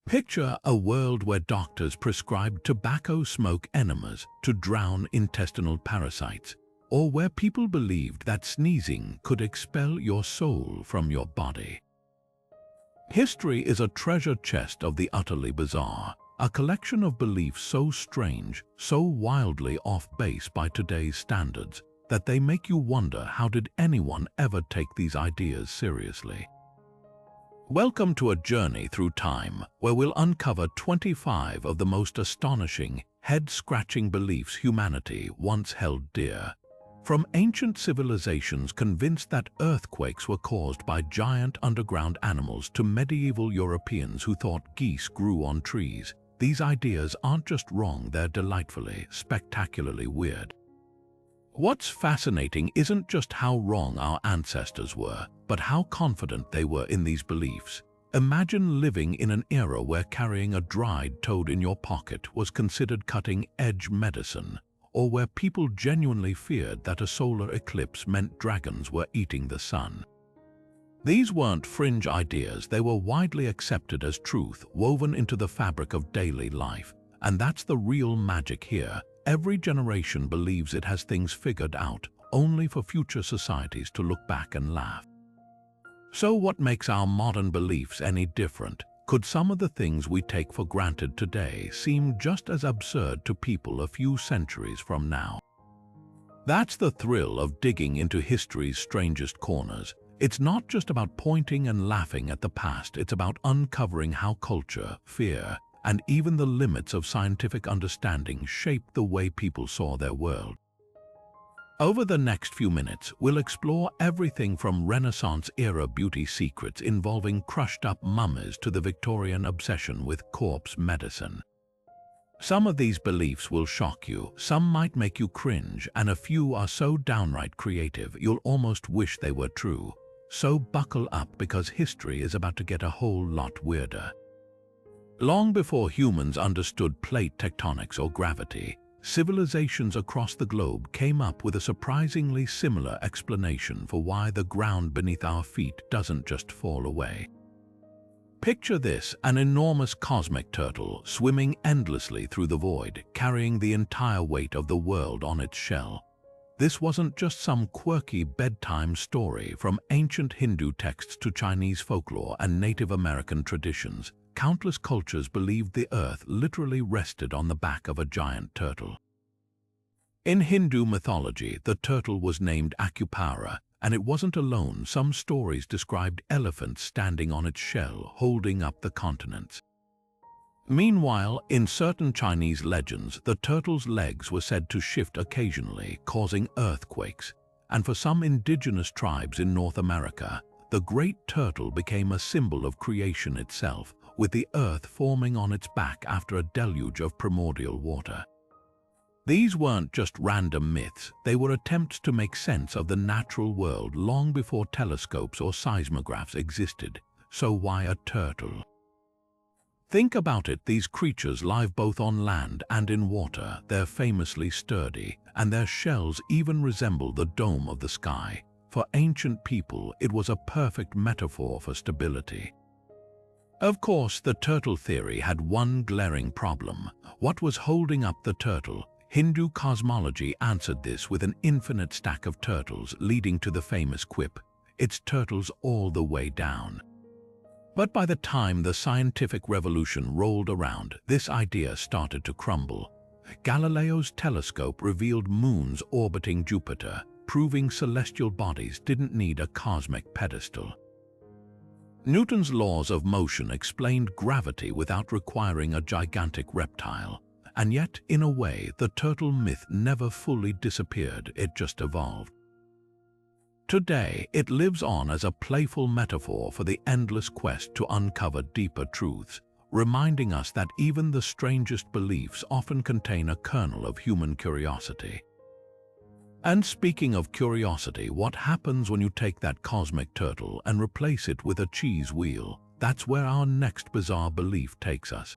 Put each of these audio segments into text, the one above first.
Picture a world where doctors prescribed tobacco smoke enemas to drown intestinal parasites, or where people believed that sneezing could expel your soul from your body. History is a treasure chest of the utterly bizarre, a collection of beliefs so strange, so wildly off base by today's standards, that they make you wonder, how did anyone ever take these ideas seriously? Welcome to a journey through time where we'll uncover 25 of the most astonishing, head-scratching beliefs humanity once held dear. From ancient civilizations convinced that earthquakes were caused by giant underground animals to medieval Europeans who thought geese grew on trees, these ideas aren't just wrong, they're delightfully, spectacularly weird. What's fascinating isn't just how wrong our ancestors were, but how confident they were in these beliefs. Imagine living in an era where carrying a dried toad in your pocket was considered cutting-edge medicine, or where people genuinely feared that a solar eclipse meant dragons were eating the sun. These weren't fringe ideas, they were widely accepted as truth, woven into the fabric of daily life. And that's the real magic here. Every generation believes it has things figured out, only for future societies to look back and laugh. So what makes our modern beliefs any different? Could some of the things we take for granted today seem just as absurd to people a few centuries from now? That's the thrill of digging into history's strangest corners. It's not just about pointing and laughing at the past, it's about uncovering how culture, fear, and even the limits of scientific understanding shaped the way people saw their world. Over the next few minutes, we'll explore everything from Renaissance-era beauty secrets involving crushed-up mummies to the Victorian obsession with corpse medicine. Some of these beliefs will shock you, some might make you cringe, and a few are so downright creative you'll almost wish they were true. So buckle up, because history is about to get a whole lot weirder. Long before humans understood plate tectonics or gravity, civilizations across the globe came up with a surprisingly similar explanation for why the ground beneath our feet doesn't just fall away. Picture this: an enormous cosmic turtle swimming endlessly through the void, carrying the entire weight of the world on its shell. This wasn't just some quirky bedtime story. From ancient Hindu texts to Chinese folklore and Native American traditions, countless cultures believed the earth literally rested on the back of a giant turtle. In Hindu mythology, the turtle was named Akupara, and it wasn't alone. Some stories described elephants standing on its shell, holding up the continents. Meanwhile, in certain Chinese legends, the turtle's legs were said to shift occasionally, causing earthquakes. And for some indigenous tribes in North America, the great turtle became a symbol of creation itself, with the earth forming on its back after a deluge of primordial water. These weren't just random myths, they were attempts to make sense of the natural world long before telescopes or seismographs existed. So why a turtle? Think about it, these creatures live both on land and in water. They're famously sturdy, and their shells even resemble the dome of the sky. For ancient people, it was a perfect metaphor for stability. Of course, the turtle theory had one glaring problem. What was holding up the turtle? Hindu cosmology answered this with an infinite stack of turtles, leading to the famous quip, "It's turtles all the way down." But by the time the scientific revolution rolled around, this idea started to crumble. Galileo's telescope revealed moons orbiting Jupiter, proving celestial bodies didn't need a cosmic pedestal. Newton's laws of motion explained gravity without requiring a gigantic reptile. And yet, in a way, the turtle myth never fully disappeared, it just evolved. Today, it lives on as a playful metaphor for the endless quest to uncover deeper truths, reminding us that even the strangest beliefs often contain a kernel of human curiosity. And speaking of curiosity, what happens when you take that cosmic turtle and replace it with a cheese wheel? That's where our next bizarre belief takes us.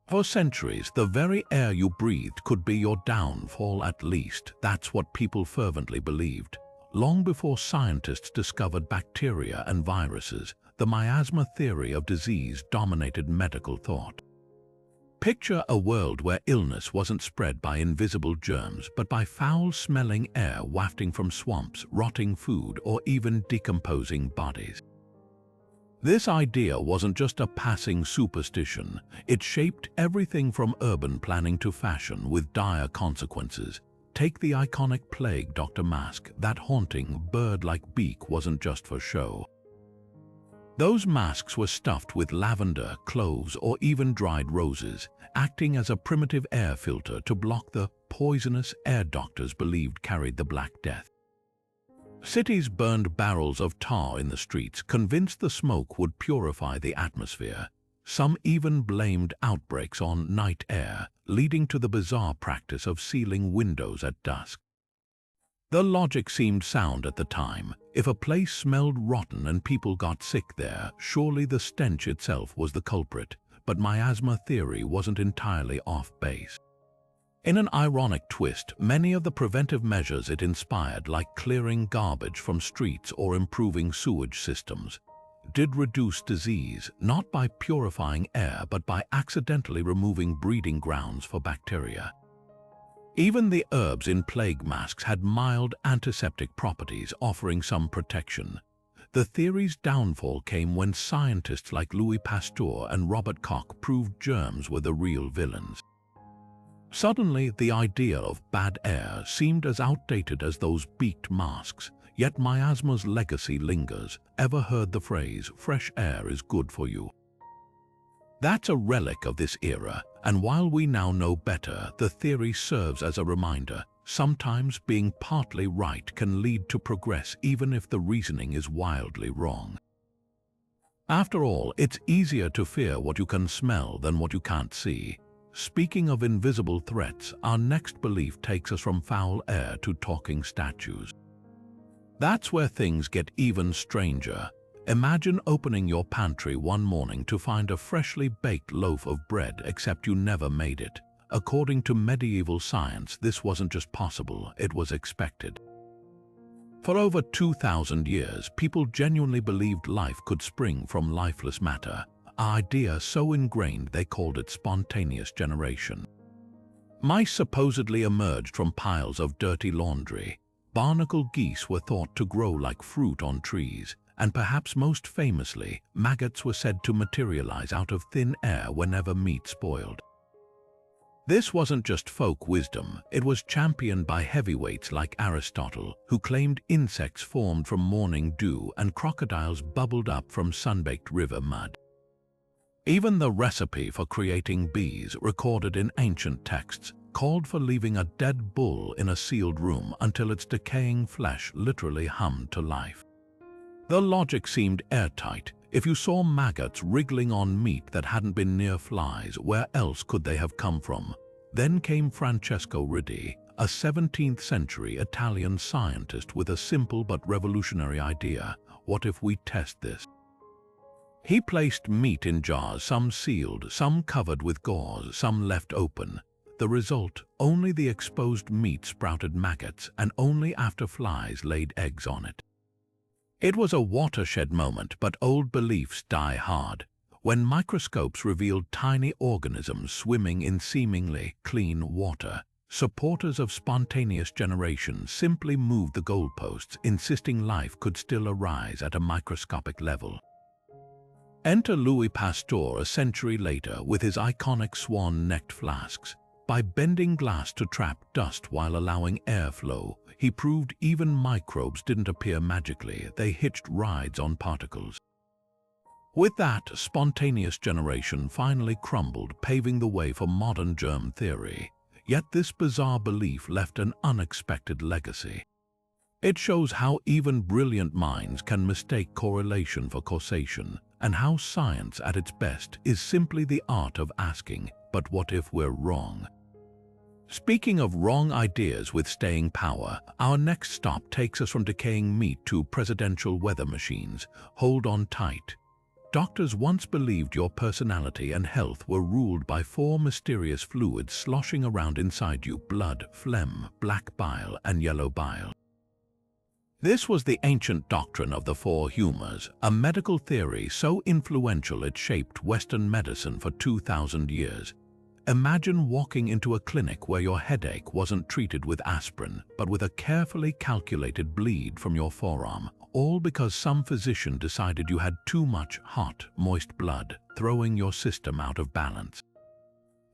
For centuries, the very air you breathed could be your downfall. At least, that's what people fervently believed. Long before scientists discovered bacteria and viruses, the miasma theory of disease dominated medical thought. Picture a world where illness wasn't spread by invisible germs, but by foul-smelling air wafting from swamps, rotting food, or even decomposing bodies. This idea wasn't just a passing superstition. It shaped everything from urban planning to fashion with dire consequences. Take the iconic plague doctor mask. That haunting, bird-like beak wasn't just for show. Those masks were stuffed with lavender, cloves, or even dried roses, acting as a primitive air filter to block the poisonous air doctors believed carried the Black Death. Cities burned barrels of tar in the streets, convinced the smoke would purify the atmosphere. Some even blamed outbreaks on night air, leading to the bizarre practice of sealing windows at dusk. The logic seemed sound at the time. If a place smelled rotten and people got sick there, surely the stench itself was the culprit. But miasma theory wasn't entirely off base. In an ironic twist, many of the preventive measures it inspired, like clearing garbage from streets or improving sewage systems, did reduce disease, not by purifying air but by accidentally removing breeding grounds for bacteria. Even the herbs in plague masks had mild antiseptic properties, offering some protection. The theory's downfall came when scientists like Louis Pasteur and Robert Koch proved germs were the real villains. Suddenly, the idea of bad air seemed as outdated as those beaked masks, yet miasma's legacy lingers. Ever heard the phrase, "fresh air is good for you"? That's a relic of this era, and while we now know better, the theory serves as a reminder. Sometimes being partly right can lead to progress even if the reasoning is wildly wrong. After all, it's easier to fear what you can smell than what you can't see. Speaking of invisible threats, our next belief takes us from foul air to talking statues. That's where things get even stranger. Imagine opening your pantry one morning to find a freshly baked loaf of bread, except you never made it. According to medieval science, this wasn't just possible, it was expected. For over 2,000 years, people genuinely believed life could spring from lifeless matter, an idea so ingrained they called it spontaneous generation. Mice supposedly emerged from piles of dirty laundry. Barnacle geese were thought to grow like fruit on trees, and perhaps most famously, maggots were said to materialize out of thin air whenever meat spoiled. This wasn't just folk wisdom, it was championed by heavyweights like Aristotle, who claimed insects formed from morning dew and crocodiles bubbled up from sun-baked river mud. Even the recipe for creating bees, recorded in ancient texts, called for leaving a dead bull in a sealed room until its decaying flesh literally hummed to life. The logic seemed airtight. If you saw maggots wriggling on meat that hadn't been near flies, where else could they have come from? Then came Francesco Riddi, a 17th century Italian scientist with a simple but revolutionary idea. What if we test this? He placed meat in jars, some sealed, some covered with gauze, some left open. The result, only the exposed meat sprouted maggots, and only after flies laid eggs on it. It was a watershed moment, but old beliefs die hard. When microscopes revealed tiny organisms swimming in seemingly clean water, supporters of spontaneous generation simply moved the goalposts, insisting life could still arise at a microscopic level. Enter Louis Pasteur a century later with his iconic swan-necked flasks. By bending glass to trap dust while allowing airflow, he proved even microbes didn't appear magically, they hitched rides on particles. With that, spontaneous generation finally crumbled, paving the way for modern germ theory. Yet this bizarre belief left an unexpected legacy. It shows how even brilliant minds can mistake correlation for causation, and how science at its best is simply the art of asking, but what if we're wrong? Speaking of wrong ideas with staying power, our next stop takes us from decaying meat to presidential weather machines. Hold on tight. Doctors once believed your personality and health were ruled by 4 mysterious fluids sloshing around inside you: blood, phlegm, black bile, and yellow bile. This was the ancient doctrine of the four humors, a medical theory so influential it shaped Western medicine for 2,000 years. Imagine walking into a clinic where your headache wasn't treated with aspirin, but with a carefully calculated bleed from your forearm, all because some physician decided you had too much hot, moist blood, throwing your system out of balance.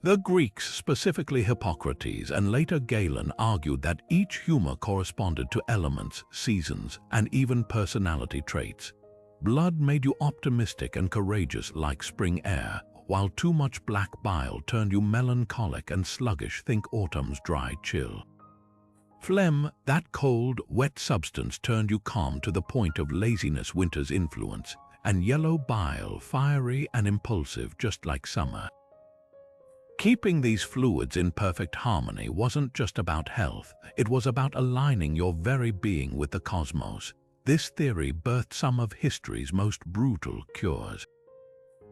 The Greeks, specifically Hippocrates and later Galen, argued that each humor corresponded to elements, seasons, and even personality traits. Blood made you optimistic and courageous like spring air, while too much black bile turned you melancholic and sluggish, think autumn's dry chill. Phlegm, that cold, wet substance, turned you calm to the point of laziness, winter's influence, and yellow bile, fiery and impulsive, just like summer. Keeping these fluids in perfect harmony wasn't just about health, it was about aligning your very being with the cosmos. This theory birthed some of history's most brutal cures.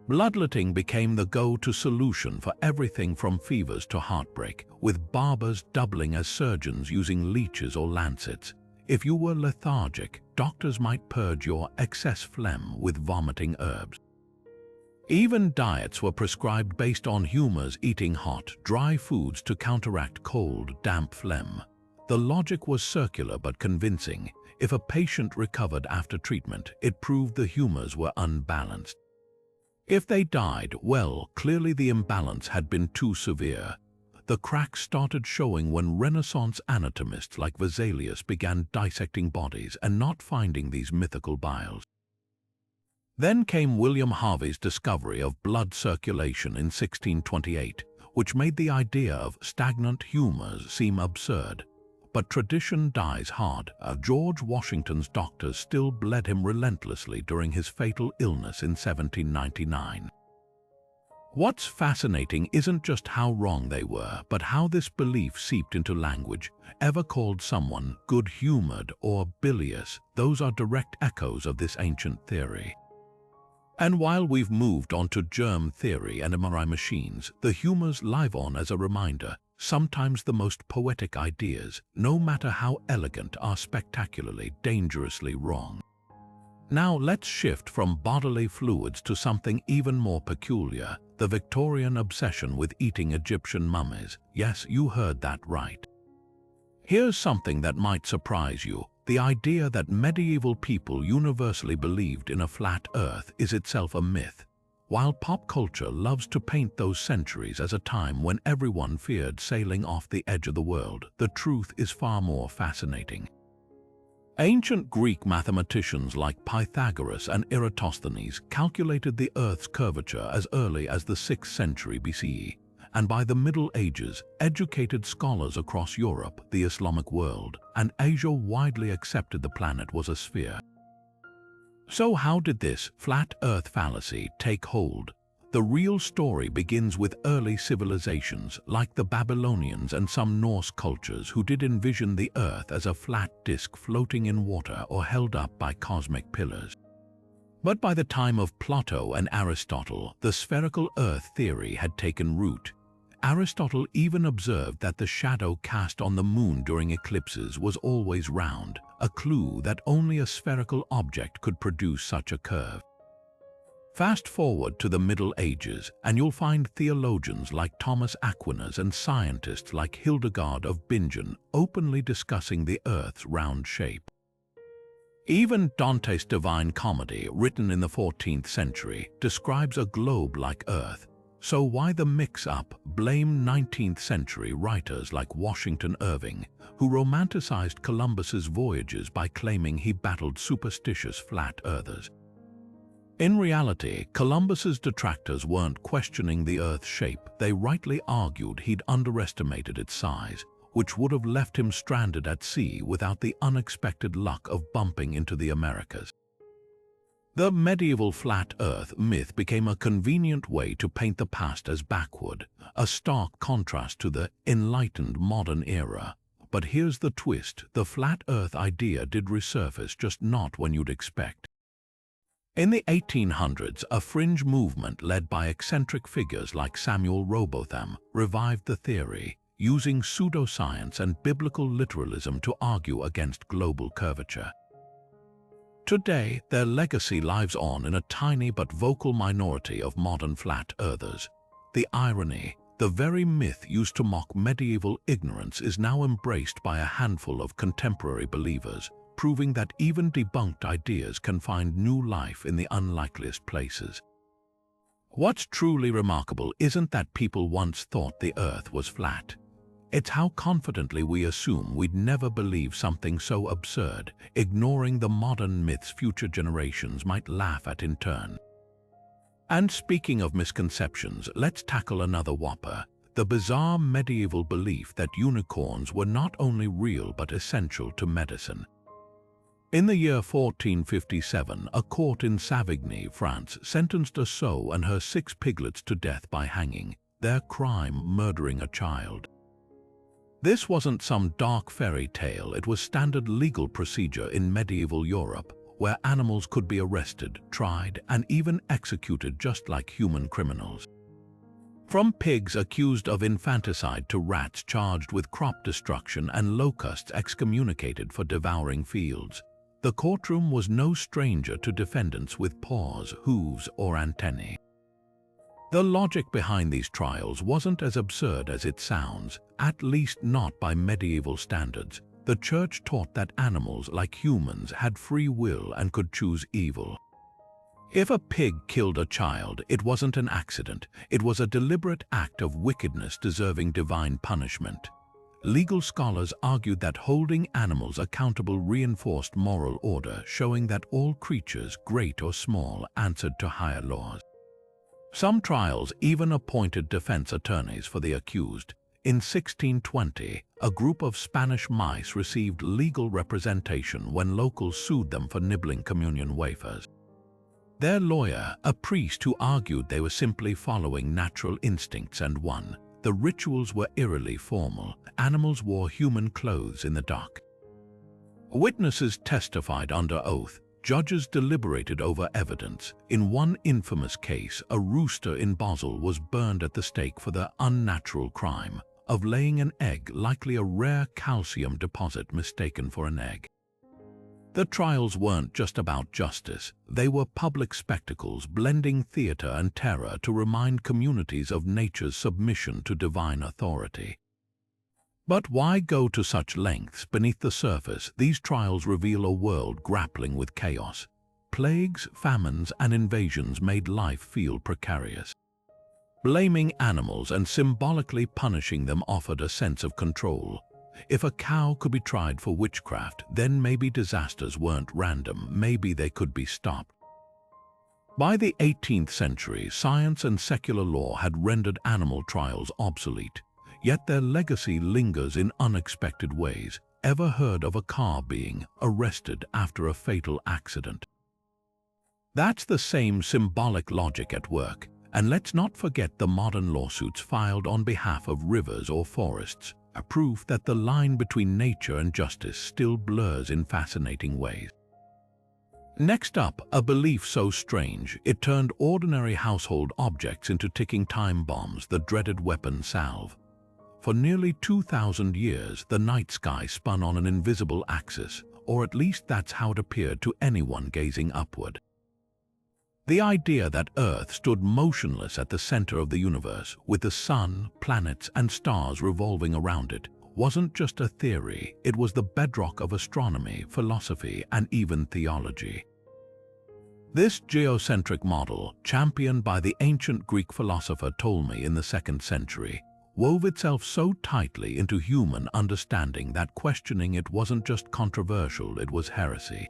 Bloodletting became the go-to solution for everything from fevers to heartbreak, with barbers doubling as surgeons using leeches or lancets. If you were lethargic, doctors might purge your excess phlegm with vomiting herbs. Even diets were prescribed based on humors, eating hot, dry foods to counteract cold, damp phlegm. The logic was circular but convincing. If a patient recovered after treatment, it proved the humors were unbalanced. If they died, well, clearly the imbalance had been too severe. The cracks started showing when Renaissance anatomists like Vesalius began dissecting bodies and not finding these mythical biles. Then came William Harvey's discovery of blood circulation in 1628, which made the idea of stagnant humors seem absurd. But tradition dies hard. George Washington's doctors still bled him relentlessly during his fatal illness in 1799. What's fascinating isn't just how wrong they were, but how this belief seeped into language. Ever called someone good-humored or bilious? Those are direct echoes of this ancient theory. And while we've moved on to germ theory and MRI machines, the humors live on as a reminder. Sometimes the most poetic ideas, no matter how elegant, are spectacularly, dangerously wrong. Now let's shift from bodily fluids to something even more peculiar, the Victorian obsession with eating Egyptian mummies. Yes, you heard that right. Here's something that might surprise you. The idea that medieval people universally believed in a flat earth is itself a myth. While pop culture loves to paint those centuries as a time when everyone feared sailing off the edge of the world, the truth is far more fascinating. Ancient Greek mathematicians like Pythagoras and Eratosthenes calculated the Earth's curvature as early as the 6th century BCE, and by the Middle Ages, educated scholars across Europe, the Islamic world, and Asia widely accepted the planet was a sphere. So how did this flat Earth fallacy take hold? The real story begins with early civilizations like the Babylonians and some Norse cultures who did envision the Earth as a flat disk floating in water or held up by cosmic pillars. But by the time of Plato and Aristotle, the spherical Earth theory had taken root. Aristotle even observed that the shadow cast on the moon during eclipses was always round, a clue that only a spherical object could produce such a curve. Fast forward to the Middle Ages, and you'll find theologians like Thomas Aquinas and scientists like Hildegard of Bingen openly discussing the Earth's round shape. Even Dante's Divine Comedy, written in the 14th century, describes a globe like Earth. So why the mix-up? Blame 19th century writers like Washington Irving, who romanticized Columbus's voyages by claiming he battled superstitious flat earthers. In reality, Columbus's detractors weren't questioning the Earth's shape. They rightly argued he'd underestimated its size, which would have left him stranded at sea without the unexpected luck of bumping into the Americas. The medieval flat Earth myth became a convenient way to paint the past as backward, a stark contrast to the enlightened modern era. But here's the twist: the flat Earth idea did resurface, just not when you'd expect. In the 1800s, a fringe movement led by eccentric figures like Samuel Robotham revived the theory, using pseudoscience and biblical literalism to argue against global curvature. Today, their legacy lives on in a tiny but vocal minority of modern flat earthers. The irony, the very myth used to mock medieval ignorance is now embraced by a handful of contemporary believers, proving that even debunked ideas can find new life in the unlikeliest places. What's truly remarkable isn't that people once thought the Earth was flat. It's how confidently we assume we'd never believe something so absurd, ignoring the modern myths future generations might laugh at in turn. And speaking of misconceptions, let's tackle another whopper: the bizarre medieval belief that unicorns were not only real but essential to medicine. In the year 1457, a court in Savigny, France, sentenced a sow and her 6 piglets to death by hanging, their crime murdering a child. This wasn't some dark fairy tale, it was standard legal procedure in medieval Europe, where animals could be arrested, tried, and even executed just like human criminals. From pigs accused of infanticide to rats charged with crop destruction and locusts excommunicated for devouring fields, the courtroom was no stranger to defendants with paws, hooves, or antennae. The logic behind these trials wasn't as absurd as it sounds, at least not by medieval standards. The church taught that animals, like humans, had free will and could choose evil. If a pig killed a child, it wasn't an accident, it was a deliberate act of wickedness deserving divine punishment. Legal scholars argued that holding animals accountable reinforced moral order, showing that all creatures, great or small, answered to higher laws. Some trials even appointed defense attorneys for the accused. In 1620, a group of Spanish mice received legal representation when locals sued them for nibbling communion wafers. Their lawyer, a priest who argued they were simply following natural instincts, and won. The rituals were eerily formal. Animals wore human clothes in the dock. Witnesses testified under oath. Judges deliberated over evidence. In one infamous case, a rooster in Basel was burned at the stake for the unnatural crime of laying an egg, likely a rare calcium deposit mistaken for an egg. The trials weren't just about justice. They were public spectacles, blending theater and terror to remind communities of nature's submission to divine authority. But why go to such lengths? Beneath the surface, these trials reveal a world grappling with chaos. Plagues, famines, and invasions made life feel precarious. Blaming animals and symbolically punishing them offered a sense of control. If a cow could be tried for witchcraft, then maybe disasters weren't random, maybe they could be stopped. By the 18th century, science and secular law had rendered animal trials obsolete. Yet their legacy lingers in unexpected ways. Ever heard of a car being arrested after a fatal accident? That's the same symbolic logic at work. And let's not forget the modern lawsuits filed on behalf of rivers or forests, a proof that the line between nature and justice still blurs in fascinating ways. Next up, a belief so strange it turned ordinary household objects into ticking time bombs, the dreaded weapon salve. For nearly 2,000 years, the night sky spun on an invisible axis, or at least that's how it appeared to anyone gazing upward. The idea that Earth stood motionless at the center of the universe, with the sun, planets, and stars revolving around it, wasn't just a theory, it was the bedrock of astronomy, philosophy, and even theology. This geocentric model, championed by the ancient Greek philosopher Ptolemy in the 2nd century, wove itself so tightly into human understanding that questioning it wasn't just controversial, it was heresy.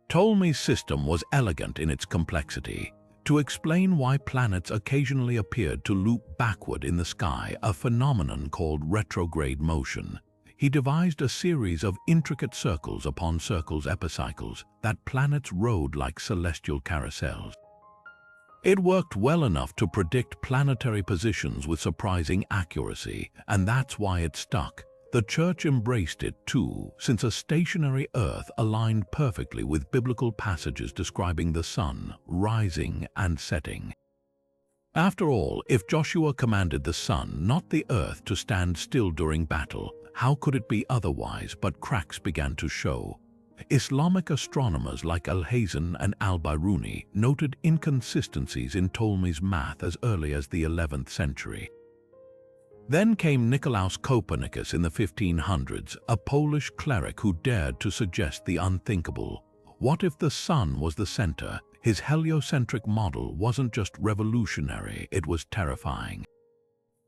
Ptolemy's system was elegant in its complexity. To explain why planets occasionally appeared to loop backward in the sky, a phenomenon called retrograde motion, he devised a series of intricate circles upon circles epicycles that planets rode like celestial carousels. It worked well enough to predict planetary positions with surprising accuracy, and that's why it stuck. The Church embraced it too, since a stationary Earth aligned perfectly with biblical passages describing the sun rising and setting. After all, if Joshua commanded the sun, not the Earth, to stand still during battle, how could it be otherwise? But cracks began to show. Islamic astronomers like Alhazen and al-Biruni noted inconsistencies in Ptolemy's math as early as the 11th century. Then came Nicolaus Copernicus in the 1500s, a Polish cleric who dared to suggest the unthinkable. What if the sun was the center? His heliocentric model wasn't just revolutionary, it was terrifying.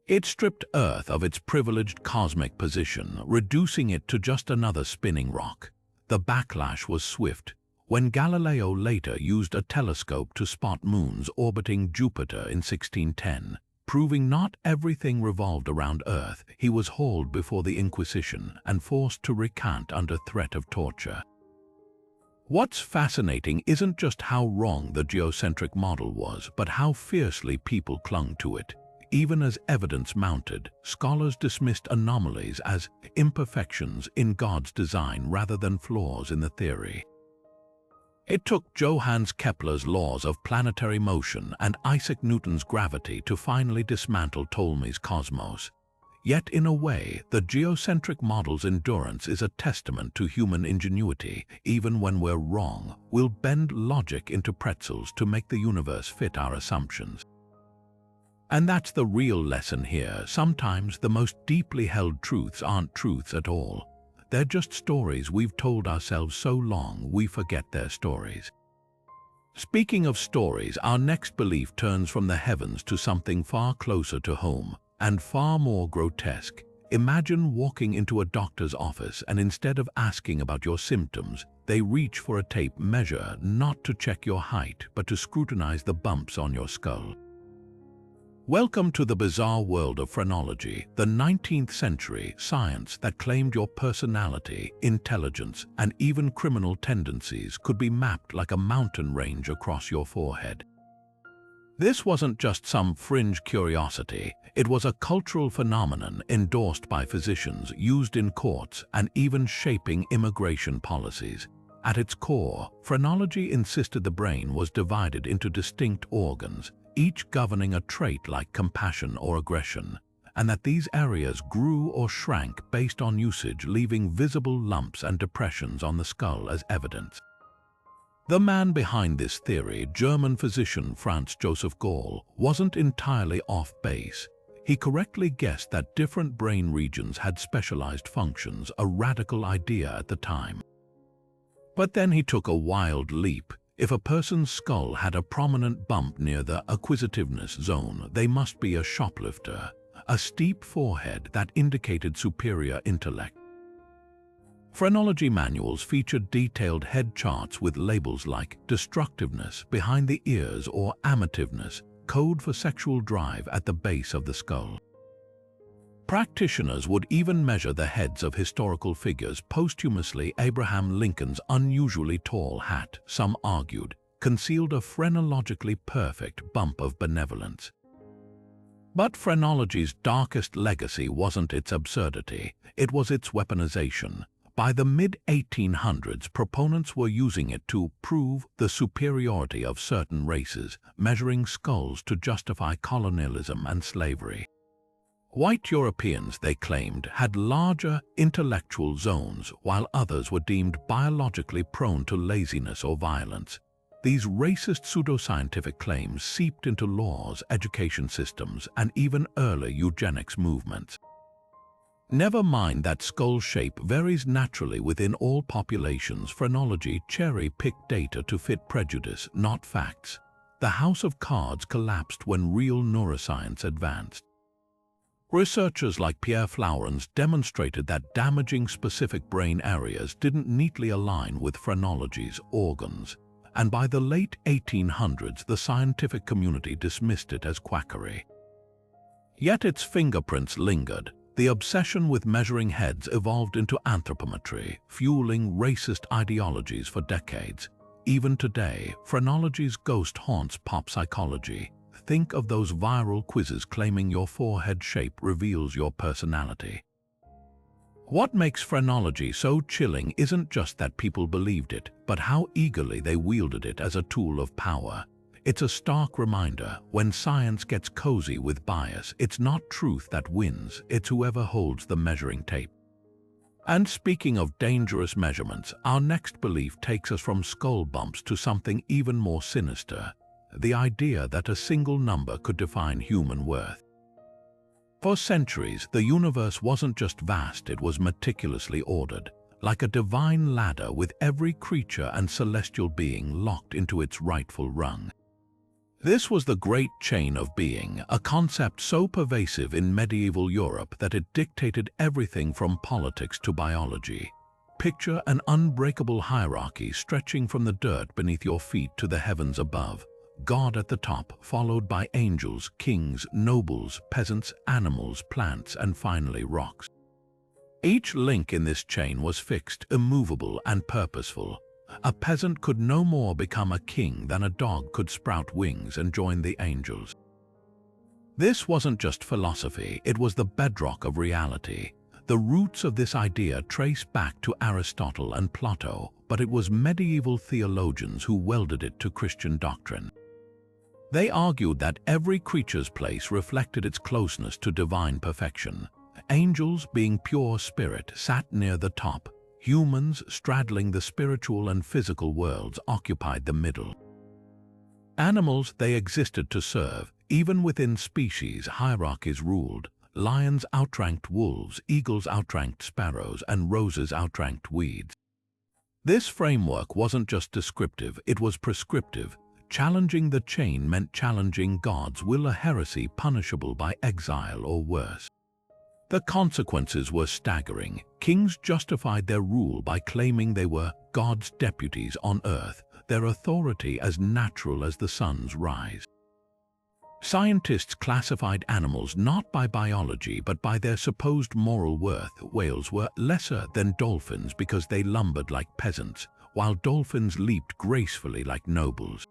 It stripped Earth of its privileged cosmic position, reducing it to just another spinning rock. The backlash was swift. When Galileo later used a telescope to spot moons orbiting Jupiter in 1610, proving not everything revolved around Earth, he was hauled before the Inquisition and forced to recant under threat of torture. What's fascinating isn't just how wrong the geocentric model was, but how fiercely people clung to it. Even as evidence mounted, scholars dismissed anomalies as imperfections in God's design rather than flaws in the theory. It took Johannes Kepler's laws of planetary motion and Isaac Newton's gravity to finally dismantle Ptolemy's cosmos. Yet in a way, the geocentric model's endurance is a testament to human ingenuity. Even when we're wrong, we'll bend logic into pretzels to make the universe fit our assumptions. And that's the real lesson here. Sometimes the most deeply held truths aren't truths at all. They're just stories we've told ourselves so long we forget they're stories. Speaking of stories, our next belief turns from the heavens to something far closer to home and far more grotesque. Imagine walking into a doctor's office and instead of asking about your symptoms, they reach for a tape measure not to check your height but to scrutinize the bumps on your skull. Welcome to the bizarre world of phrenology, the 19th century science that claimed your personality, intelligence, and even criminal tendencies could be mapped like a mountain range across your forehead. This wasn't just some fringe curiosity, it was a cultural phenomenon endorsed by physicians, used in courts, and even shaping immigration policies. At its core, phrenology insisted the brain was divided into distinct organs, each governing a trait like compassion or aggression, and that these areas grew or shrank based on usage, leaving visible lumps and depressions on the skull as evidence. The man behind this theory, German physician Franz Joseph Gall, wasn't entirely off base. He correctly guessed that different brain regions had specialized functions, a radical idea at the time. But then he took a wild leap. If a person's skull had a prominent bump near the acquisitiveness zone, they must be a shoplifter, a steep forehead that indicated superior intellect. Phrenology manuals featured detailed head charts with labels like destructiveness behind the ears or amativeness, code for sexual drive at the base of the skull. Practitioners would even measure the heads of historical figures. Posthumously, Abraham Lincoln's unusually tall hat, some argued, concealed a phrenologically perfect bump of benevolence. But phrenology's darkest legacy wasn't its absurdity, it was its weaponization. By the mid-1800s, proponents were using it to prove the superiority of certain races, measuring skulls to justify colonialism and slavery. White Europeans, they claimed, had larger intellectual zones, while others were deemed biologically prone to laziness or violence. These racist pseudoscientific claims seeped into laws, education systems, and even early eugenics movements. Never mind that skull shape varies naturally within all populations. Phrenology cherry-picked data to fit prejudice, not facts. The house of cards collapsed when real neuroscience advanced. Researchers like Pierre Flourens demonstrated that damaging specific brain areas didn't neatly align with phrenology's organs, and by the late 1800s the scientific community dismissed it as quackery. Yet its fingerprints lingered. The obsession with measuring heads evolved into anthropometry, fueling racist ideologies for decades. Even today, phrenology's ghost haunts pop psychology. Think of those viral quizzes claiming your forehead shape reveals your personality. What makes phrenology so chilling isn't just that people believed it, but how eagerly they wielded it as a tool of power. It's a stark reminder, when science gets cozy with bias, it's not truth that wins, it's whoever holds the measuring tape. And speaking of dangerous measurements, our next belief takes us from skull bumps to something even more sinister, the idea that a single number could define human worth. For centuries, the universe wasn't just vast, it was meticulously ordered, like a divine ladder with every creature and celestial being locked into its rightful rung. This was the great chain of being, a concept so pervasive in medieval Europe that it dictated everything from politics to biology. Picture an unbreakable hierarchy stretching from the dirt beneath your feet to the heavens above. God at the top, followed by angels, kings, nobles, peasants, animals, plants, and finally rocks. Each link in this chain was fixed, immovable, and purposeful. A peasant could no more become a king than a dog could sprout wings and join the angels. This wasn't just philosophy, it was the bedrock of reality. The roots of this idea trace back to Aristotle and Plato, but it was medieval theologians who welded it to Christian doctrine. They argued that every creature's place reflected its closeness to divine perfection. Angels, being pure spirit, sat near the top. Humans, straddling the spiritual and physical worlds, occupied the middle. Animals, they existed to serve. Even within species, hierarchies ruled. Lions outranked wolves, eagles outranked sparrows, and roses outranked weeds. This framework wasn't just descriptive, it was prescriptive. Challenging the chain meant challenging God's will, a heresy punishable by exile or worse. The consequences were staggering. Kings justified their rule by claiming they were God's deputies on earth, their authority as natural as the sun's rise. Scientists classified animals not by biology but by their supposed moral worth. Whales were lesser than dolphins because they lumbered like peasants, while dolphins leaped gracefully like nobles.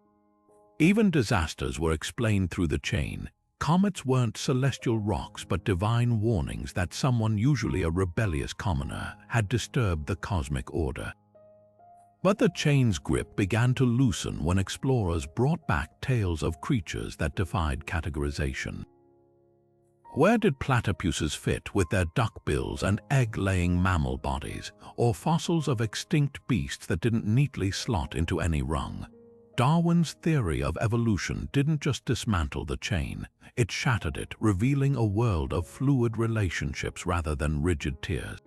Even disasters were explained through the chain. Comets weren't celestial rocks but divine warnings that someone, usually a rebellious commoner, had disturbed the cosmic order. But the chain's grip began to loosen when explorers brought back tales of creatures that defied categorization. Where did platypuses fit with their duck bills and egg-laying mammal bodies, or fossils of extinct beasts that didn't neatly slot into any rung? Darwin's theory of evolution didn't just dismantle the chain, it shattered it, revealing a world of fluid relationships rather than rigid tiers.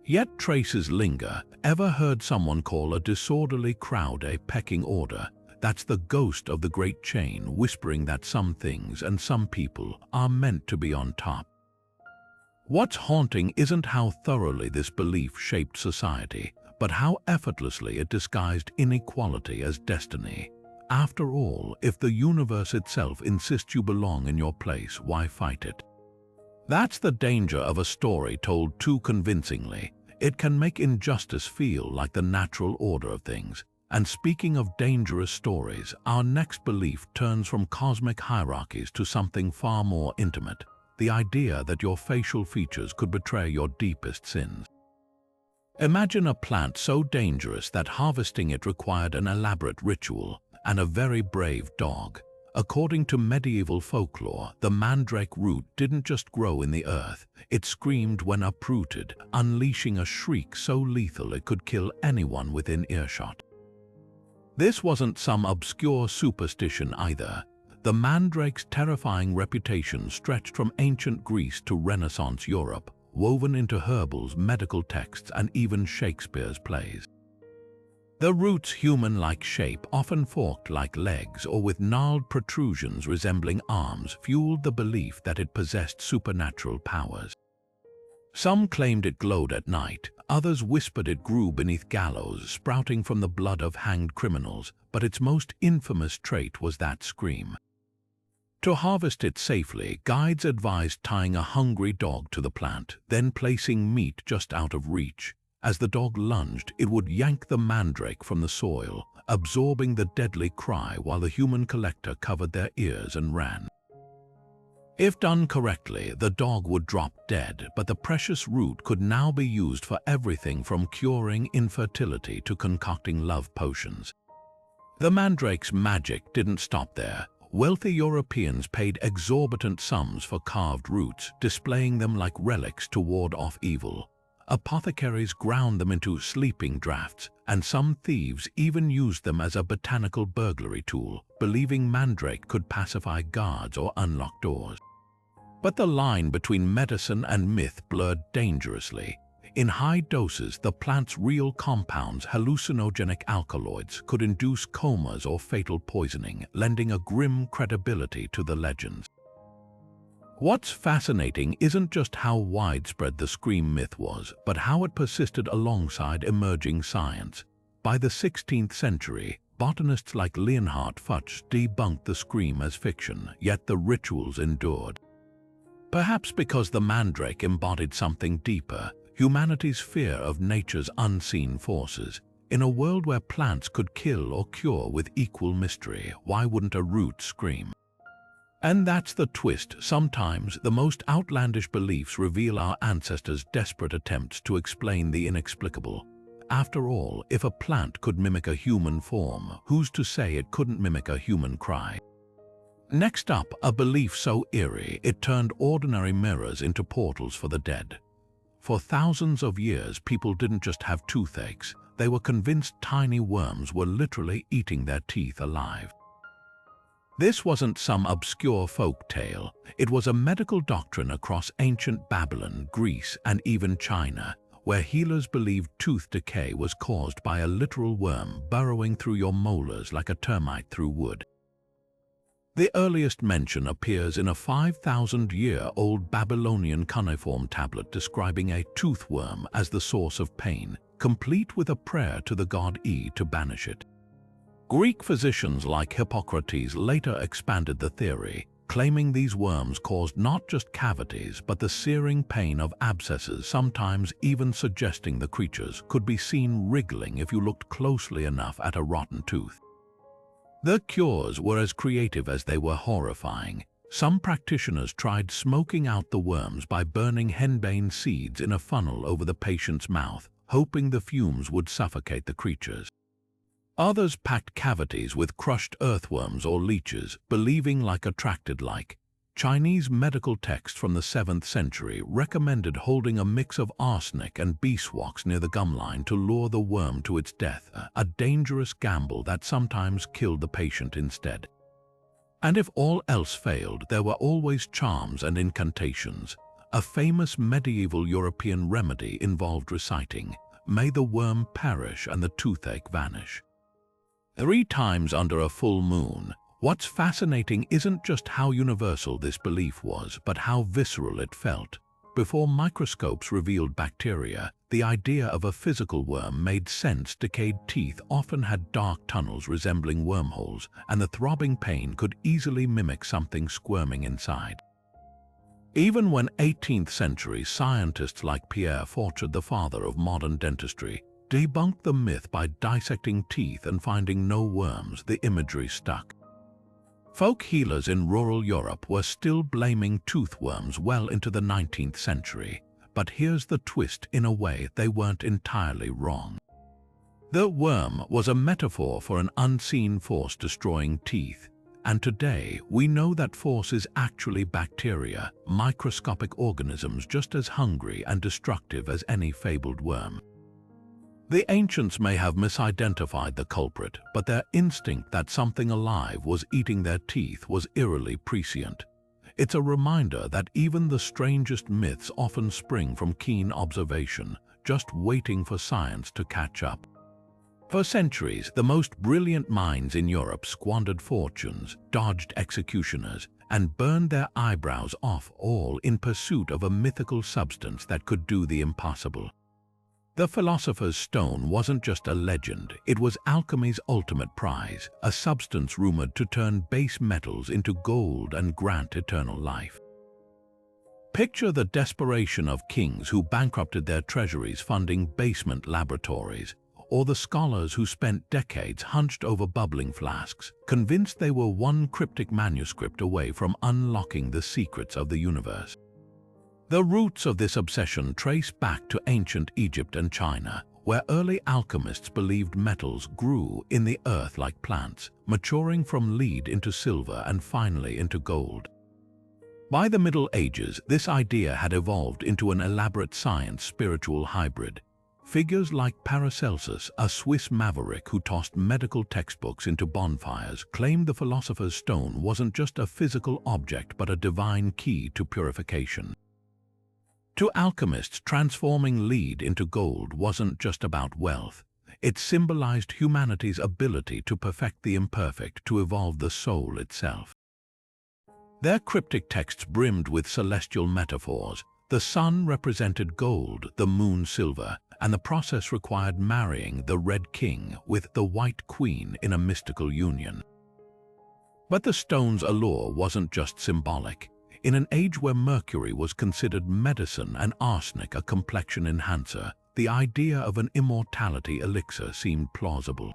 Yet traces linger. Ever heard someone call a disorderly crowd a pecking order? That's the ghost of the great chain, whispering that some things and some people are meant to be on top. What's haunting isn't how thoroughly this belief shaped society, but how effortlessly it disguised inequality as destiny. After all, if the universe itself insists you belong in your place, why fight it? That's the danger of a story told too convincingly. It can make injustice feel like the natural order of things. And speaking of dangerous stories, our next belief turns from cosmic hierarchies to something far more intimate, the idea that your facial features could betray your deepest sins. Imagine a plant so dangerous that harvesting it required an elaborate ritual and a very brave dog. According to medieval folklore, the mandrake root didn't just grow in the earth, it screamed when uprooted, unleashing a shriek so lethal it could kill anyone within earshot. This wasn't some obscure superstition either. The mandrake's terrifying reputation stretched from ancient Greece to Renaissance Europe, woven into herbals, medical texts, and even Shakespeare's plays. The root's human-like shape, often forked like legs or with gnarled protrusions resembling arms, fueled the belief that it possessed supernatural powers. Some claimed it glowed at night, others whispered it grew beneath gallows, sprouting from the blood of hanged criminals, but its most infamous trait was that scream. To harvest it safely, guides advised tying a hungry dog to the plant, then placing meat just out of reach. As the dog lunged, it would yank the mandrake from the soil, absorbing the deadly cry while the human collector covered their ears and ran. If done correctly, the dog would drop dead, but the precious root could now be used for everything from curing infertility to concocting love potions. The mandrake's magic didn't stop there. Wealthy Europeans paid exorbitant sums for carved roots, displaying them like relics to ward off evil. Apothecaries ground them into sleeping draughts, and some thieves even used them as a botanical burglary tool, believing mandrake could pacify guards or unlock doors. But the line between medicine and myth blurred dangerously. In high doses, the plant's real compounds, hallucinogenic alkaloids, could induce comas or fatal poisoning, lending a grim credibility to the legends. What's fascinating isn't just how widespread the scream myth was, but how it persisted alongside emerging science. By the 16th century, botanists like Leonhard Fuchs debunked the scream as fiction, yet the rituals endured. Perhaps because the mandrake embodied something deeper, humanity's fear of nature's unseen forces. In a world where plants could kill or cure with equal mystery, why wouldn't a root scream? And that's the twist. Sometimes the most outlandish beliefs reveal our ancestors' desperate attempts to explain the inexplicable. After all, if a plant could mimic a human form, who's to say it couldn't mimic a human cry? Next up, a belief so eerie it turned ordinary mirrors into portals for the dead. For thousands of years, people didn't just have toothaches, they were convinced tiny worms were literally eating their teeth alive. This wasn't some obscure folk tale, it was a medical doctrine across ancient Babylon, Greece, and even China, where healers believed tooth decay was caused by a literal worm burrowing through your molars like a termite through wood. The earliest mention appears in a 5,000-year-old Babylonian cuneiform tablet describing a toothworm as the source of pain, complete with a prayer to the god E to banish it. Greek physicians like Hippocrates later expanded the theory, claiming these worms caused not just cavities but the searing pain of abscesses, sometimes even suggesting the creatures could be seen wriggling if you looked closely enough at a rotten tooth. The cures were as creative as they were horrifying. Some practitioners tried smoking out the worms by burning henbane seeds in a funnel over the patient's mouth, hoping the fumes would suffocate the creatures. Others packed cavities with crushed earthworms or leeches, believing like attracted like. Chinese medical texts from the 7th century recommended holding a mix of arsenic and beeswax near the gum line to lure the worm to its death, a dangerous gamble that sometimes killed the patient instead. And if all else failed, there were always charms and incantations. A famous medieval European remedy involved reciting, "May the worm perish and the toothache vanish." 3 times under a full moon. What's fascinating isn't just how universal this belief was, but how visceral it felt. Before microscopes revealed bacteria, the idea of a physical worm made sense. Decayed teeth often had dark tunnels resembling wormholes, and the throbbing pain could easily mimic something squirming inside. Even when 18th century scientists like Pierre Fauchard, the father of modern dentistry, debunked the myth by dissecting teeth and finding no worms, the imagery stuck. Folk healers in rural Europe were still blaming toothworms well into the 19th century, but here's the twist: in a way, they weren't entirely wrong. The worm was a metaphor for an unseen force destroying teeth, and today we know that force is actually bacteria, microscopic organisms just as hungry and destructive as any fabled worm. The ancients may have misidentified the culprit, but their instinct that something alive was eating their teeth was eerily prescient. It's a reminder that even the strangest myths often spring from keen observation, just waiting for science to catch up. For centuries, the most brilliant minds in Europe squandered fortunes, dodged executioners, and burned their eyebrows off, all in pursuit of a mythical substance that could do the impossible. The philosopher's stone wasn't just a legend, it was alchemy's ultimate prize, a substance rumored to turn base metals into gold and grant eternal life. Picture the desperation of kings who bankrupted their treasuries funding basement laboratories, or the scholars who spent decades hunched over bubbling flasks, convinced they were one cryptic manuscript away from unlocking the secrets of the universe. The roots of this obsession trace back to ancient Egypt and China, where early alchemists believed metals grew in the earth like plants, maturing from lead into silver and finally into gold. By the Middle Ages, this idea had evolved into an elaborate science-spiritual hybrid. Figures like Paracelsus, a Swiss maverick who tossed medical textbooks into bonfires, claimed the philosopher's stone wasn't just a physical object but a divine key to purification. To alchemists, transforming lead into gold wasn't just about wealth. It symbolized humanity's ability to perfect the imperfect, to evolve the soul itself. Their cryptic texts brimmed with celestial metaphors. The sun represented gold, the moon silver, and the process required marrying the Red King with the White Queen in a mystical union. But the stone's allure wasn't just symbolic. In an age where mercury was considered medicine and arsenic a complexion enhancer, the idea of an immortality elixir seemed plausible.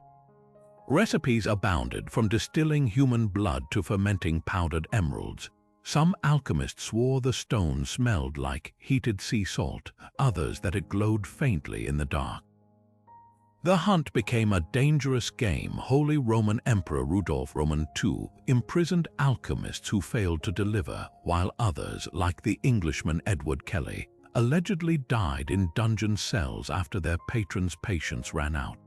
Recipes abounded, from distilling human blood to fermenting powdered emeralds. Some alchemists swore the stone smelled like heated sea salt, others that it glowed faintly in the dark. The hunt became a dangerous game. Holy Roman Emperor Rudolph II imprisoned alchemists who failed to deliver, while others, like the Englishman Edward Kelly, allegedly died in dungeon cells after their patron's patience ran out.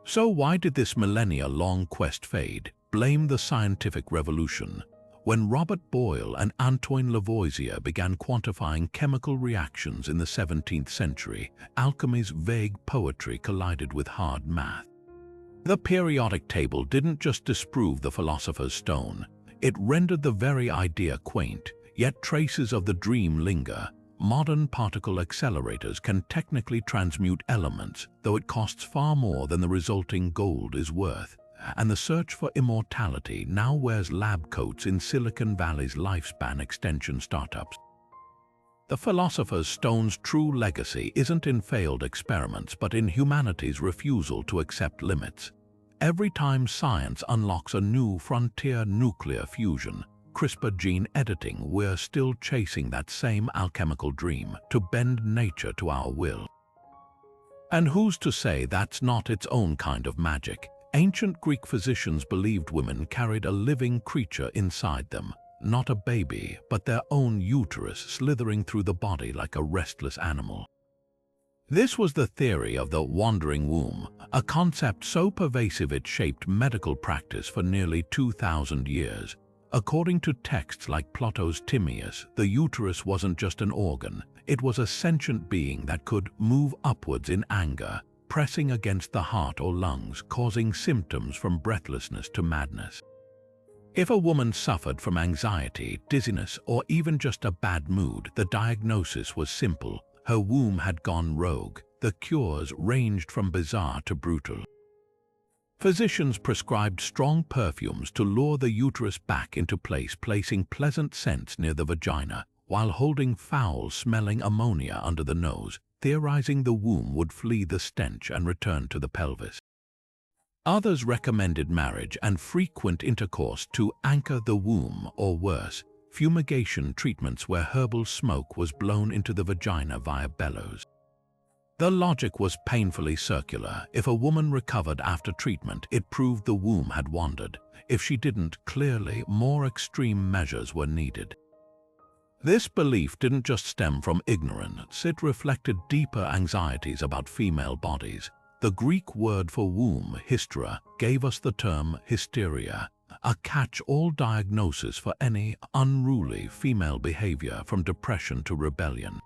So why did this millennia-long quest fade? Blame the scientific revolution. When Robert Boyle and Antoine Lavoisier began quantifying chemical reactions in the 17th century, alchemy's vague poetry collided with hard math. The periodic table didn't just disprove the philosopher's stone, it rendered the very idea quaint, yet traces of the dream linger. Modern particle accelerators can technically transmute elements, though it costs far more than the resulting gold is worth. And the search for immortality now wears lab coats in Silicon Valley's lifespan extension startups. The philosopher's stone's true legacy isn't in failed experiments, but in humanity's refusal to accept limits. Every time science unlocks a new frontier, nuclear fusion, CRISPR gene editing, we're still chasing that same alchemical dream, to bend nature to our will. And who's to say that's not its own kind of magic? Ancient Greek physicians believed women carried a living creature inside them, not a baby, but their own uterus slithering through the body like a restless animal. This was the theory of the wandering womb, a concept so pervasive it shaped medical practice for nearly 2,000 years. According to texts like Plato's Timaeus, the uterus wasn't just an organ, it was a sentient being that could move upwards in anger, pressing against the heart or lungs, causing symptoms from breathlessness to madness. If a woman suffered from anxiety, dizziness, or even just a bad mood, the diagnosis was simple: her womb had gone rogue. The cures ranged from bizarre to brutal. Physicians prescribed strong perfumes to lure the uterus back into place, placing pleasant scents near the vagina, while holding foul-smelling ammonia under the nose, theorizing the womb would flee the stench and return to the pelvis. Others recommended marriage and frequent intercourse to anchor the womb, or worse, fumigation treatments where herbal smoke was blown into the vagina via bellows. The logic was painfully circular. If a woman recovered after treatment, it proved the womb had wandered. If she didn't, clearly more extreme measures were needed. This belief didn't just stem from ignorance, it reflected deeper anxieties about female bodies. The Greek word for womb, hystera, gave us the term hysteria, a catch-all diagnosis for any unruly female behavior from depression to rebellion.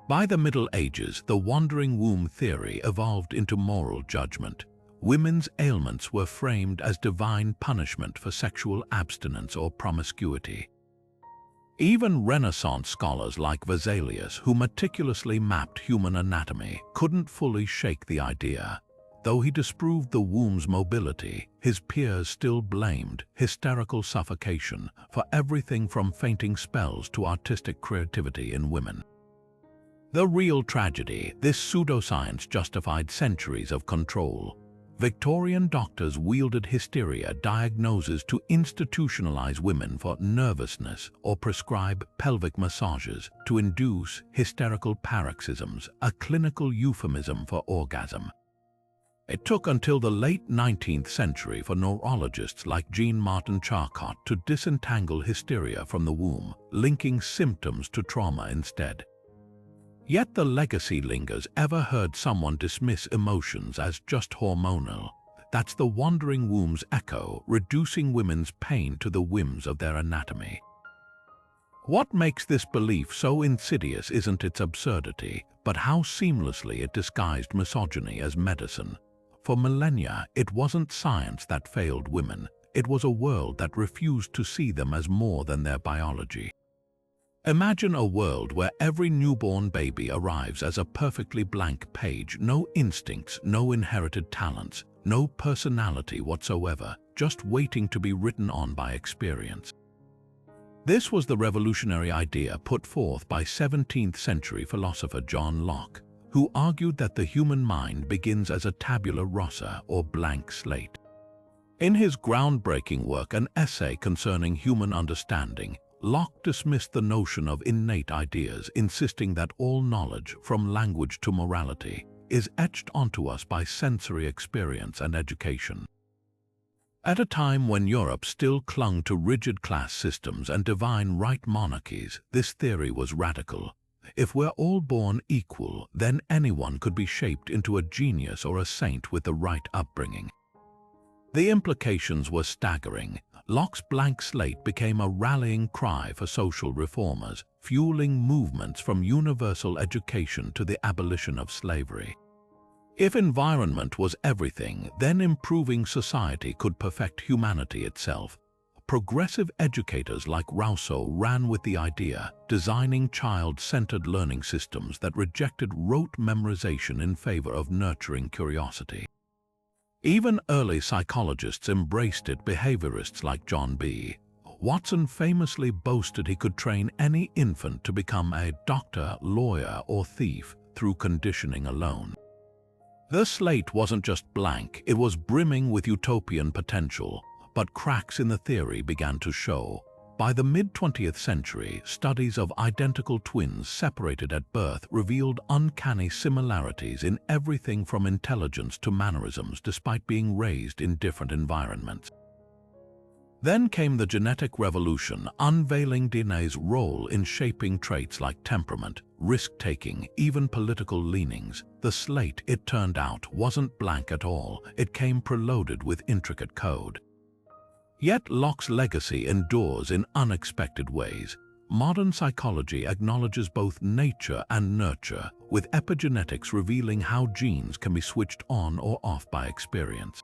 By the Middle Ages, the wandering womb theory evolved into moral judgment. Women's ailments were framed as divine punishment for sexual abstinence or promiscuity. Even Renaissance scholars like Vesalius, who meticulously mapped human anatomy, couldn't fully shake the idea. Though he disproved the womb's mobility, his peers still blamed hysterical suffocation for everything from fainting spells to artistic creativity in women. The real tragedy: this pseudoscience justified centuries of control. Victorian doctors wielded hysteria diagnoses to institutionalize women for nervousness or prescribe pelvic massages to induce hysterical paroxysms, a clinical euphemism for orgasm. It took until the late 19th century for neurologists like Jean-Martin Charcot to disentangle hysteria from the womb, linking symptoms to trauma instead. Yet the legacy lingers. Ever heard someone dismiss emotions as just hormonal? That's the wandering womb's echo, reducing women's pain to the whims of their anatomy. What makes this belief so insidious isn't its absurdity, but how seamlessly it disguised misogyny as medicine. For millennia, it wasn't science that failed women, it was a world that refused to see them as more than their biology. Imagine a world where every newborn baby arrives as a perfectly blank page, no instincts, no inherited talents, no personality whatsoever, just waiting to be written on by experience. This was the revolutionary idea put forth by 17th-century philosopher John Locke, who argued that the human mind begins as a tabula rasa, or blank slate. In his groundbreaking work, An Essay Concerning Human Understanding, Locke dismissed the notion of innate ideas, insisting that all knowledge, from language to morality, is etched onto us by sensory experience and education. At a time when Europe still clung to rigid class systems and divine right monarchies, this theory was radical. If we're all born equal, then anyone could be shaped into a genius or a saint with the right upbringing. The implications were staggering. Locke's blank slate became a rallying cry for social reformers, fueling movements from universal education to the abolition of slavery. If environment was everything, then improving society could perfect humanity itself. Progressive educators like Rousseau ran with the idea, designing child-centered learning systems that rejected rote memorization in favor of nurturing curiosity. Even early psychologists embraced it. Behaviorists like John B. Watson famously boasted he could train any infant to become a doctor, lawyer, or thief through conditioning alone. The slate wasn't just blank, it was brimming with utopian potential, but cracks in the theory began to show. By the mid-20th century, studies of identical twins separated at birth revealed uncanny similarities in everything from intelligence to mannerisms, despite being raised in different environments. Then came the genetic revolution, unveiling DNA's role in shaping traits like temperament, risk-taking, even political leanings. The slate, it turned out, wasn't blank at all. It came preloaded with intricate code. Yet Locke's legacy endures in unexpected ways. Modern psychology acknowledges both nature and nurture, with epigenetics revealing how genes can be switched on or off by experience.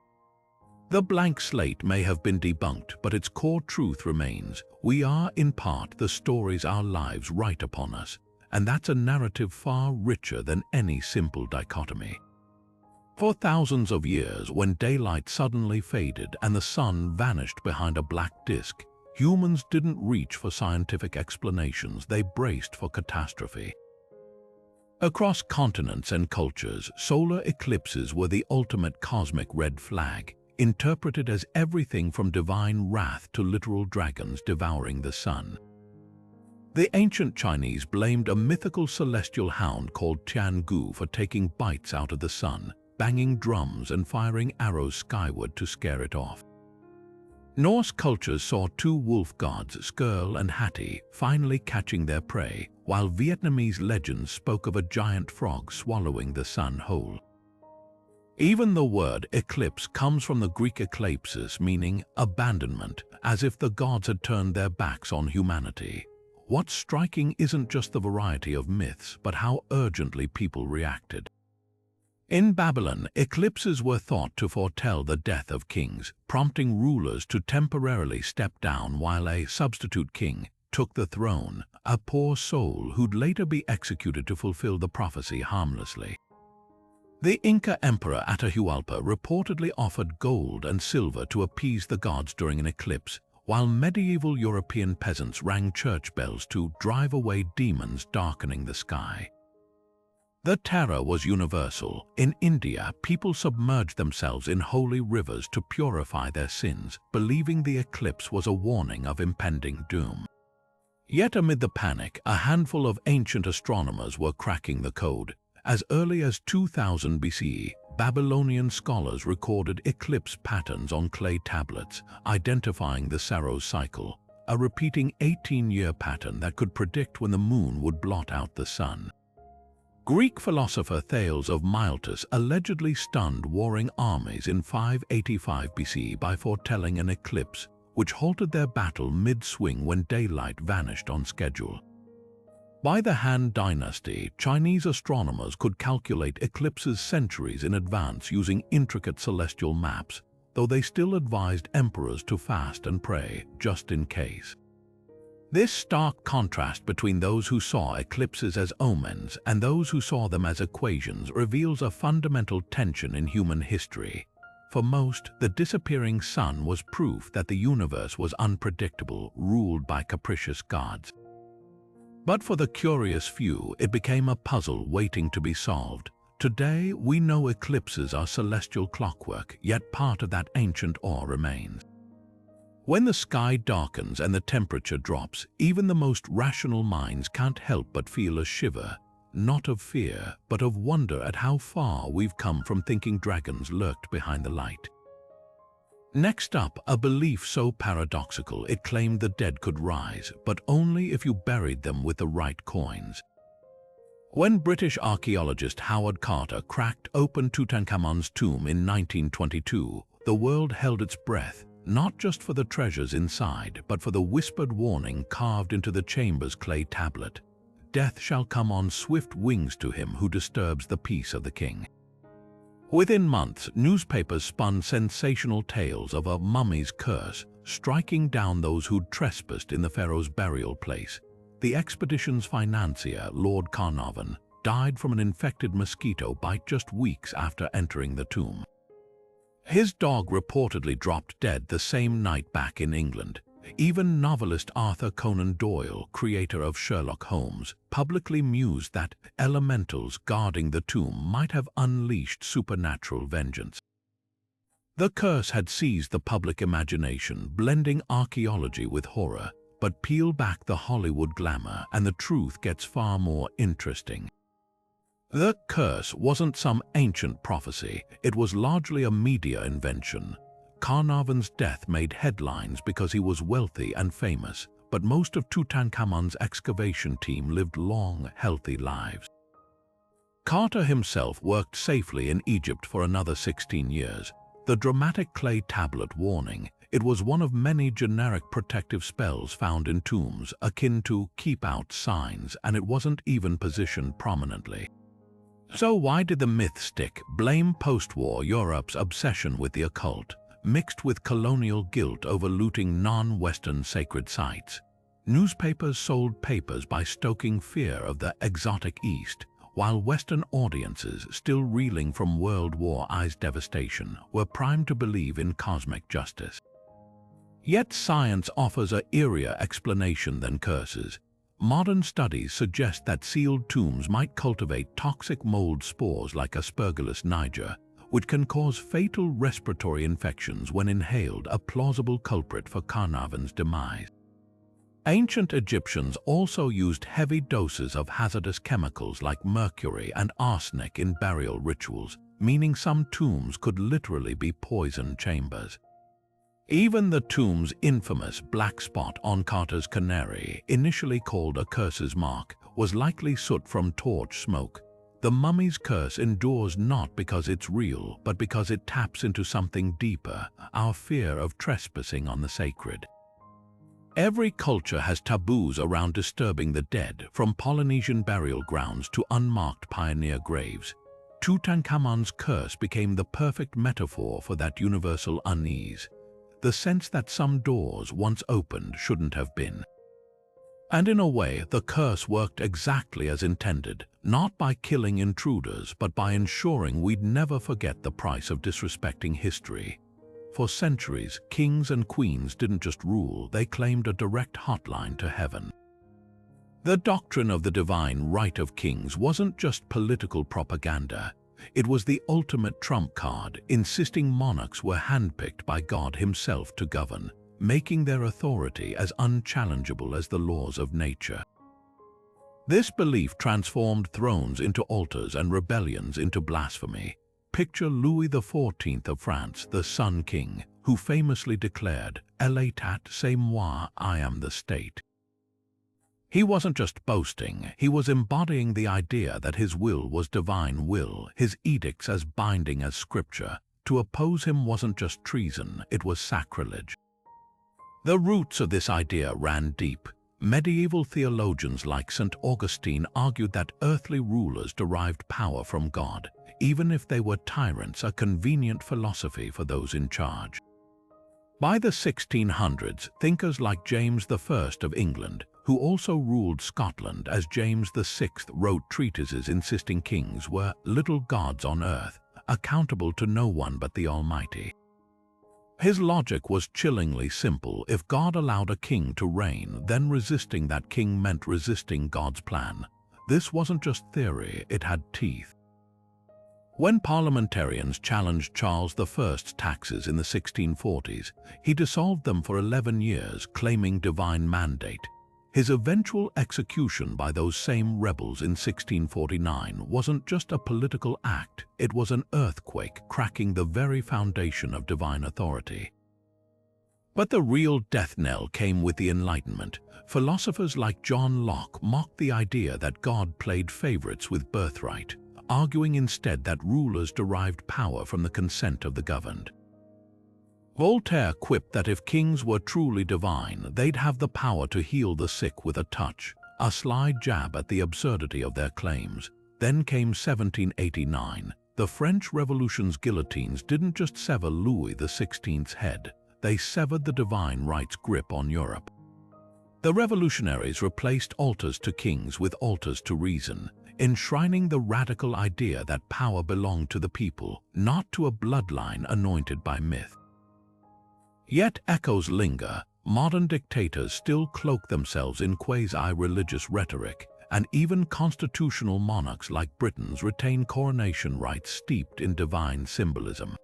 The blank slate may have been debunked, but its core truth remains. We are, in part, the stories our lives write upon us, and that's a narrative far richer than any simple dichotomy. For thousands of years, when daylight suddenly faded and the sun vanished behind a black disk, humans didn't reach for scientific explanations, they braced for catastrophe. Across continents and cultures, solar eclipses were the ultimate cosmic red flag, interpreted as everything from divine wrath to literal dragons devouring the sun. The ancient Chinese blamed a mythical celestial hound called Tiangu for taking bites out of the sun, banging drums and firing arrows skyward to scare it off. Norse cultures saw two wolf gods, Skurll and Hati, finally catching their prey, while Vietnamese legends spoke of a giant frog swallowing the sun whole. Even the word eclipse comes from the Greek eklepsis, meaning abandonment, as if the gods had turned their backs on humanity. What's striking isn't just the variety of myths, but how urgently people reacted. In Babylon, eclipses were thought to foretell the death of kings, prompting rulers to temporarily step down while a substitute king took the throne, a poor soul who'd later be executed to fulfill the prophecy harmlessly. The Inca emperor Atahualpa reportedly offered gold and silver to appease the gods during an eclipse, while medieval European peasants rang church bells to drive away demons darkening the sky. The terror was universal. In India, people submerged themselves in holy rivers to purify their sins, believing the eclipse was a warning of impending doom. Yet amid the panic, a handful of ancient astronomers were cracking the code. As early as 2000 BCE, Babylonian scholars recorded eclipse patterns on clay tablets, identifying the Saros cycle, a repeating 18-year pattern that could predict when the moon would blot out the sun. Greek philosopher Thales of Miletus allegedly stunned warring armies in 585 BC by foretelling an eclipse, which halted their battle mid-swing when daylight vanished on schedule. By the Han Dynasty, Chinese astronomers could calculate eclipses centuries in advance using intricate celestial maps, though they still advised emperors to fast and pray, just in case. This stark contrast between those who saw eclipses as omens and those who saw them as equations reveals a fundamental tension in human history. For most, the disappearing sun was proof that the universe was unpredictable, ruled by capricious gods. But for the curious few, it became a puzzle waiting to be solved. Today, we know eclipses are celestial clockwork, yet part of that ancient awe remains. When the sky darkens and the temperature drops, even the most rational minds can't help but feel a shiver, not of fear, but of wonder at how far we've come from thinking dragons lurked behind the light. Next up, a belief so paradoxical it claimed the dead could rise, but only if you buried them with the right coins. When British archaeologist Howard Carter cracked open Tutankhamun's tomb in 1922, the world held its breath, not just for the treasures inside, but for the whispered warning carved into the chamber's clay tablet. Death shall come on swift wings to him who disturbs the peace of the king. Within months, newspapers spun sensational tales of a mummy's curse, striking down those who'd trespassed in the pharaoh's burial place. The expedition's financier, Lord Carnarvon, died from an infected mosquito bite just weeks after entering the tomb. His dog reportedly dropped dead the same night back in England. Even novelist Arthur Conan Doyle, creator of Sherlock Holmes, publicly mused that elementals guarding the tomb might have unleashed supernatural vengeance. The curse had seized the public imagination, blending archaeology with horror. But peel back the Hollywood glamour and the truth gets far more interesting. The curse wasn't some ancient prophecy, it was largely a media invention. Carnarvon's death made headlines because he was wealthy and famous, but most of Tutankhamun's excavation team lived long, healthy lives. Carter himself worked safely in Egypt for another 16 years. The dramatic clay tablet warning, it was one of many generic protective spells found in tombs, akin to keep out signs, and it wasn't even positioned prominently. So why did the myth stick? Blame post-war Europe's obsession with the occult, mixed with colonial guilt over looting non-Western sacred sites. Newspapers sold papers by stoking fear of the exotic East, while Western audiences, still reeling from World War I's devastation, were primed to believe in cosmic justice. Yet science offers a eerier explanation than curses. Modern studies suggest that sealed tombs might cultivate toxic mold spores like Aspergillus niger, which can cause fatal respiratory infections when inhaled, a plausible culprit for Carnarvon's demise. Ancient Egyptians also used heavy doses of hazardous chemicals like mercury and arsenic in burial rituals, meaning some tombs could literally be poison chambers. Even the tomb's infamous black spot on Carter's canary, initially called a curse's mark, was likely soot from torch smoke. The mummy's curse endures not because it's real, but because it taps into something deeper, our fear of trespassing on the sacred. Every culture has taboos around disturbing the dead, from Polynesian burial grounds to unmarked pioneer graves. Tutankhamun's curse became the perfect metaphor for that universal unease. The sense that some doors once opened shouldn't have been. And in a way, the curse worked exactly as intended, not by killing intruders, but by ensuring we'd never forget the price of disrespecting history. For centuries, kings and queens didn't just rule, they claimed a direct hotline to heaven. The doctrine of the divine right of kings wasn't just political propaganda. It was the ultimate trump card, insisting monarchs were handpicked by God himself to govern, making their authority as unchallengeable as the laws of nature. This belief transformed thrones into altars and rebellions into blasphemy. Picture Louis XIV of France, the Sun King, who famously declared, "L'état, c'est moi, I am the state." He wasn't just boasting, he was embodying the idea that his will was divine will, his edicts as binding as scripture. To oppose him wasn't just treason, it was sacrilege. The roots of this idea ran deep. Medieval theologians like St. Augustine argued that earthly rulers derived power from God, even if they were tyrants, a convenient philosophy for those in charge. By the 1600s, thinkers like James I of England, who also ruled Scotland as James VI, wrote treatises insisting kings were little gods on earth, accountable to no one but the Almighty. His logic was chillingly simple. If God allowed a king to reign, then resisting that king meant resisting God's plan. This wasn't just theory, it had teeth. When parliamentarians challenged Charles I's taxes in the 1640s, he dissolved them for 11 years, claiming divine mandate. His eventual execution by those same rebels in 1649 wasn't just a political act, it was an earthquake cracking the very foundation of divine authority. But the real death knell came with the Enlightenment. Philosophers like John Locke mocked the idea that God played favorites with birthright, arguing instead that rulers derived power from the consent of the governed. Voltaire quipped that if kings were truly divine, they'd have the power to heal the sick with a touch, a sly jab at the absurdity of their claims. Then came 1789. The French Revolution's guillotines didn't just sever Louis XVI's head, they severed the divine right's grip on Europe. The revolutionaries replaced altars to kings with altars to reason, enshrining the radical idea that power belonged to the people, not to a bloodline anointed by myth. Yet echoes linger. Modern dictators still cloak themselves in quasi-religious rhetoric, and even constitutional monarchs like Britain's retain coronation rites steeped in divine symbolism.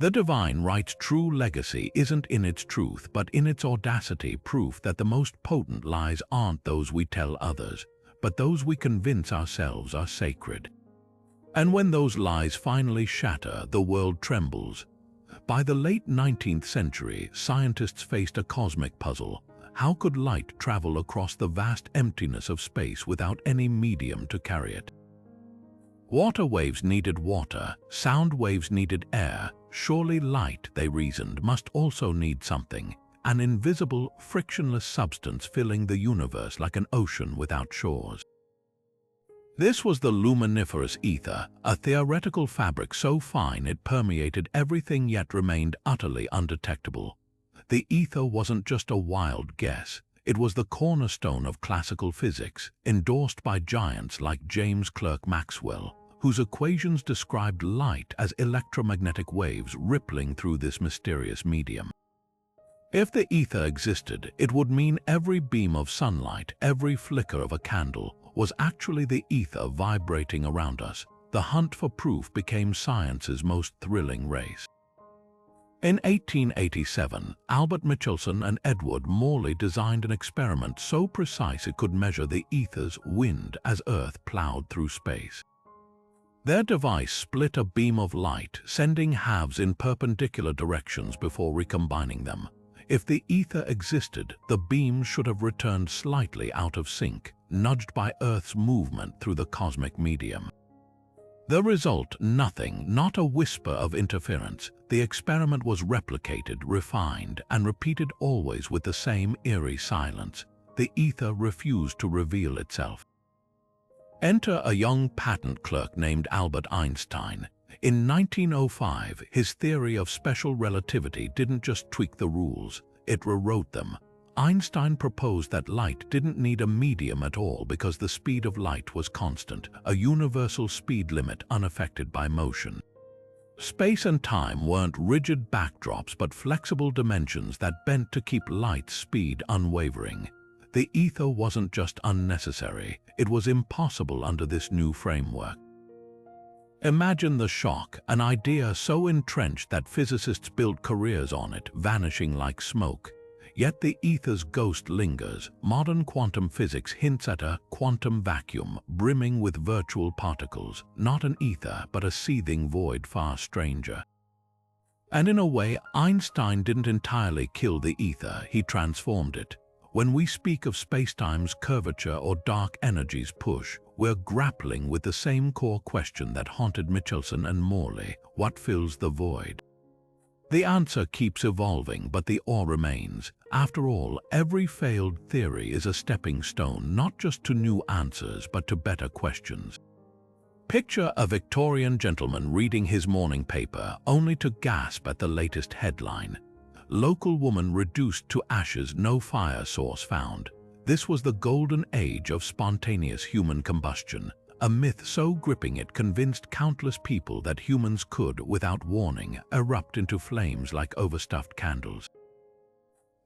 The divine right's true legacy isn't in its truth, but in its audacity, proof that the most potent lies aren't those we tell others, but those we convince ourselves are sacred. And when those lies finally shatter, the world trembles. By the late 19th century, scientists faced a cosmic puzzle. How could light travel across the vast emptiness of space without any medium to carry it? Water waves needed water, sound waves needed air. Surely light, they reasoned, must also need something, an invisible, frictionless substance filling the universe like an ocean without shores. This was the luminiferous ether, a theoretical fabric so fine it permeated everything yet remained utterly undetectable. The ether wasn't just a wild guess, it was the cornerstone of classical physics, endorsed by giants like James Clerk Maxwell, whose equations described light as electromagnetic waves rippling through this mysterious medium. If the ether existed, it would mean every beam of sunlight, every flicker of a candle, was actually the ether vibrating around us. The hunt for proof became science's most thrilling race. In 1887, Albert Michelson and Edward Morley designed an experiment so precise it could measure the ether's wind as Earth plowed through space. Their device split a beam of light, sending halves in perpendicular directions before recombining them. If the ether existed, the beams should have returned slightly out of sync, nudged by Earth's movement through the cosmic medium. The result, nothing, not a whisper of interference. The experiment was replicated, refined, and repeated always with the same eerie silence. The ether refused to reveal itself. Enter a young patent clerk named Albert Einstein. In 1905, his theory of special relativity didn't just tweak the rules, it rewrote them. Einstein proposed that light didn't need a medium at all because the speed of light was constant, a universal speed limit unaffected by motion. Space and time weren't rigid backdrops but flexible dimensions that bent to keep light's speed unwavering. The ether wasn't just unnecessary, it was impossible under this new framework. Imagine the shock, an idea so entrenched that physicists built careers on it, vanishing like smoke. Yet the ether's ghost lingers. Modern quantum physics hints at a quantum vacuum brimming with virtual particles, not an ether, but a seething void far stranger. And in a way, Einstein didn't entirely kill the ether, he transformed it. When we speak of spacetime's curvature or dark energy's push, we're grappling with the same core question that haunted Michelson and Morley: what fills the void? The answer keeps evolving, but the awe remains. After all, every failed theory is a stepping stone, not just to new answers, but to better questions. Picture a Victorian gentleman reading his morning paper, only to gasp at the latest headline: "Local woman reduced to ashes, no fire source found." This was the golden age of spontaneous human combustion, a myth so gripping it convinced countless people that humans could, without warning, erupt into flames like overstuffed candles.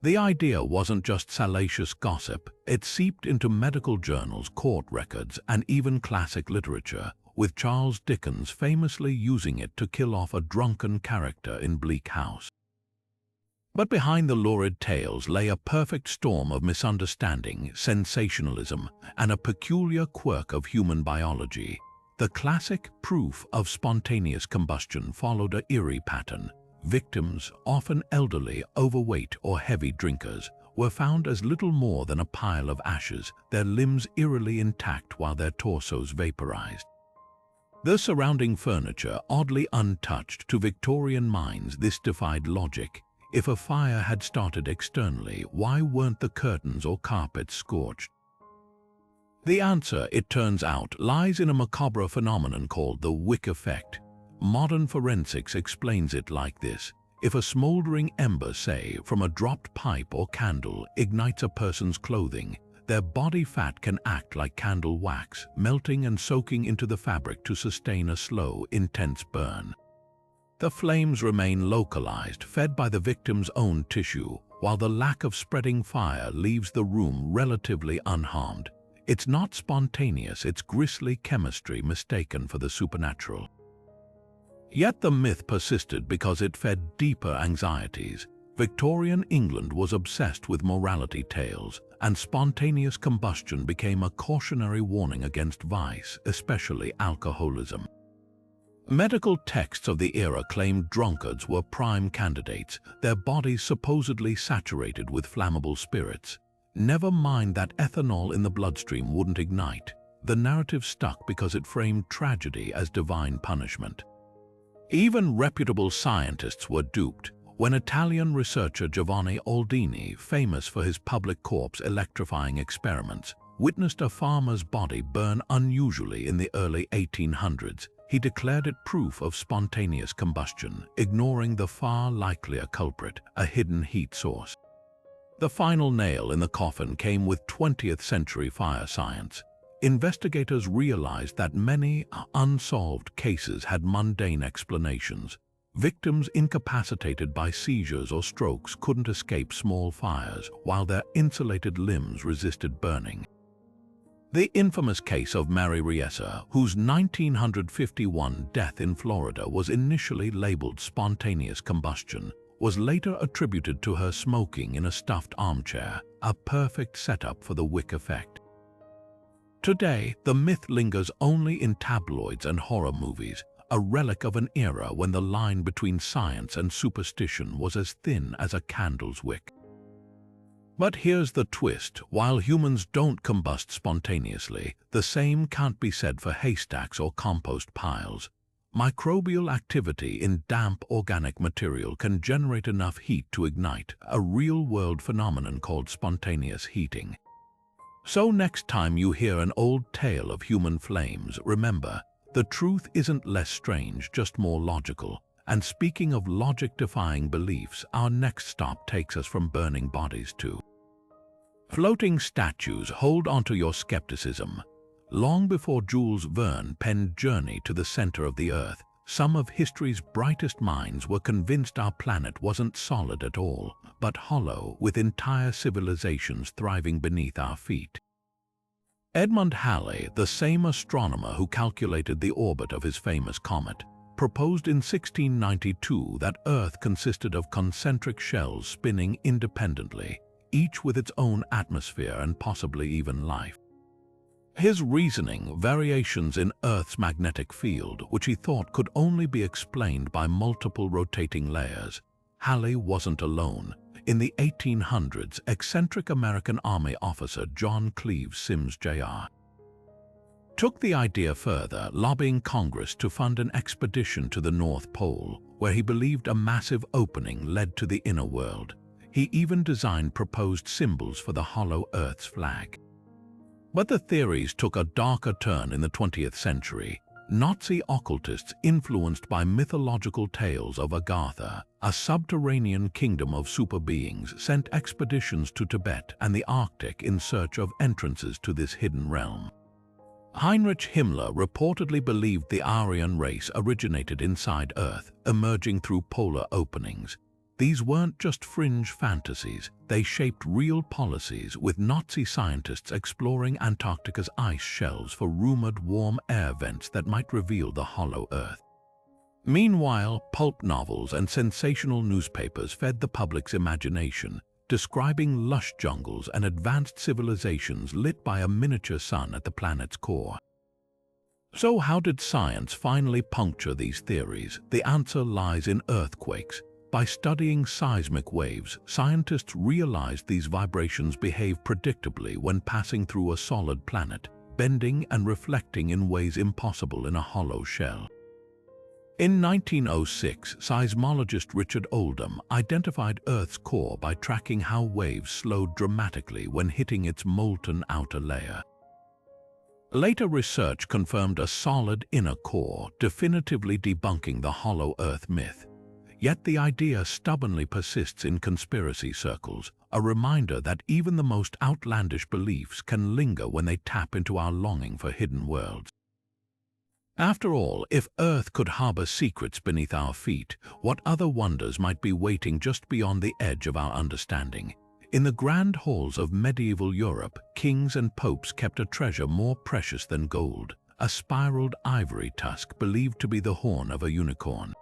The idea wasn't just salacious gossip, it seeped into medical journals, court records, and even classic literature, with Charles Dickens famously using it to kill off a drunken character in Bleak House. But behind the lurid tales lay a perfect storm of misunderstanding, sensationalism, and a peculiar quirk of human biology. The classic proof of spontaneous combustion followed an eerie pattern. Victims, often elderly, overweight, or heavy drinkers, were found as little more than a pile of ashes, their limbs eerily intact while their torsos vaporized. The surrounding furniture oddly untouched. To Victorian minds, this defied logic. If a fire had started externally, why weren't the curtains or carpets scorched? The answer, it turns out, lies in a macabre phenomenon called the wick effect. Modern forensics explains it like this: if a smoldering ember, say, from a dropped pipe or candle, ignites a person's clothing, their body fat can act like candle wax, melting and soaking into the fabric to sustain a slow, intense burn. The flames remain localized, fed by the victim's own tissue, while the lack of spreading fire leaves the room relatively unharmed. It's not spontaneous, it's grisly chemistry mistaken for the supernatural. Yet the myth persisted because it fed deeper anxieties. Victorian England was obsessed with morality tales, and spontaneous combustion became a cautionary warning against vice, especially alcoholism. Medical texts of the era claimed drunkards were prime candidates, their bodies supposedly saturated with flammable spirits. Never mind that ethanol in the bloodstream wouldn't ignite. The narrative stuck because it framed tragedy as divine punishment. Even reputable scientists were duped. When Italian researcher Giovanni Aldini, famous for his public corpse electrifying experiments, witnessed a farmer's body burn unusually in the early 1800s, he declared it proof of spontaneous combustion, ignoring the far likelier culprit, a hidden heat source. The final nail in the coffin came with 20th century fire science. Investigators realized that many unsolved cases had mundane explanations. Victims incapacitated by seizures or strokes couldn't escape small fires, while their insulated limbs resisted burning. The infamous case of Mary Riessa, whose 1951 death in Florida was initially labeled spontaneous combustion, was later attributed to her smoking in a stuffed armchair, a perfect setup for the wick effect. Today, the myth lingers only in tabloids and horror movies, a relic of an era when the line between science and superstition was as thin as a candle's wick. But here's the twist: while humans don't combust spontaneously, the same can't be said for haystacks or compost piles. Microbial activity in damp organic material can generate enough heat to ignite, a real-world phenomenon called spontaneous heating. So next time you hear an old tale of human flames, remember, the truth isn't less strange, just more logical. And speaking of logic-defying beliefs, our next stop takes us from burning bodies to floating statues. Hold onto your skepticism. Long before Jules Verne penned Journey to the Center of the Earth, some of history's brightest minds were convinced our planet wasn't solid at all, but hollow, with entire civilizations thriving beneath our feet. Edmund Halley, the same astronomer who calculated the orbit of his famous comet, proposed in 1692 that Earth consisted of concentric shells spinning independently, each with its own atmosphere and possibly even life. His reasoning, variations in Earth's magnetic field, which he thought could only be explained by multiple rotating layers. Halley wasn't alone. In the 1800s, eccentric American Army officer John Cleves Sims Jr. took the idea further, lobbying Congress to fund an expedition to the North Pole, where he believed a massive opening led to the inner world. He even designed proposed symbols for the hollow Earth's flag. But the theories took a darker turn in the 20th century. Nazi occultists, influenced by mythological tales of Agartha, a subterranean kingdom of super beings, sent expeditions to Tibet and the Arctic in search of entrances to this hidden realm. Heinrich Himmler reportedly believed the Aryan race originated inside Earth, emerging through polar openings. These weren't just fringe fantasies, they shaped real policies, with Nazi scientists exploring Antarctica's ice shelves for rumored warm air vents that might reveal the hollow Earth. Meanwhile, pulp novels and sensational newspapers fed the public's imagination, describing lush jungles and advanced civilizations lit by a miniature sun at the planet's core. So how did science finally puncture these theories? The answer lies in earthquakes. By studying seismic waves, scientists realized these vibrations behave predictably when passing through a solid planet, bending and reflecting in ways impossible in a hollow shell. In 1906, seismologist Richard Oldham identified Earth's core by tracking how waves slowed dramatically when hitting its molten outer layer. Later research confirmed a solid inner core, definitively debunking the hollow Earth myth. Yet the idea stubbornly persists in conspiracy circles, a reminder that even the most outlandish beliefs can linger when they tap into our longing for hidden worlds. After all, if Earth could harbor secrets beneath our feet, what other wonders might be waiting just beyond the edge of our understanding? In the grand halls of medieval Europe, kings and popes kept a treasure more precious than gold, a spiraled ivory tusk believed to be the horn of a unicorn.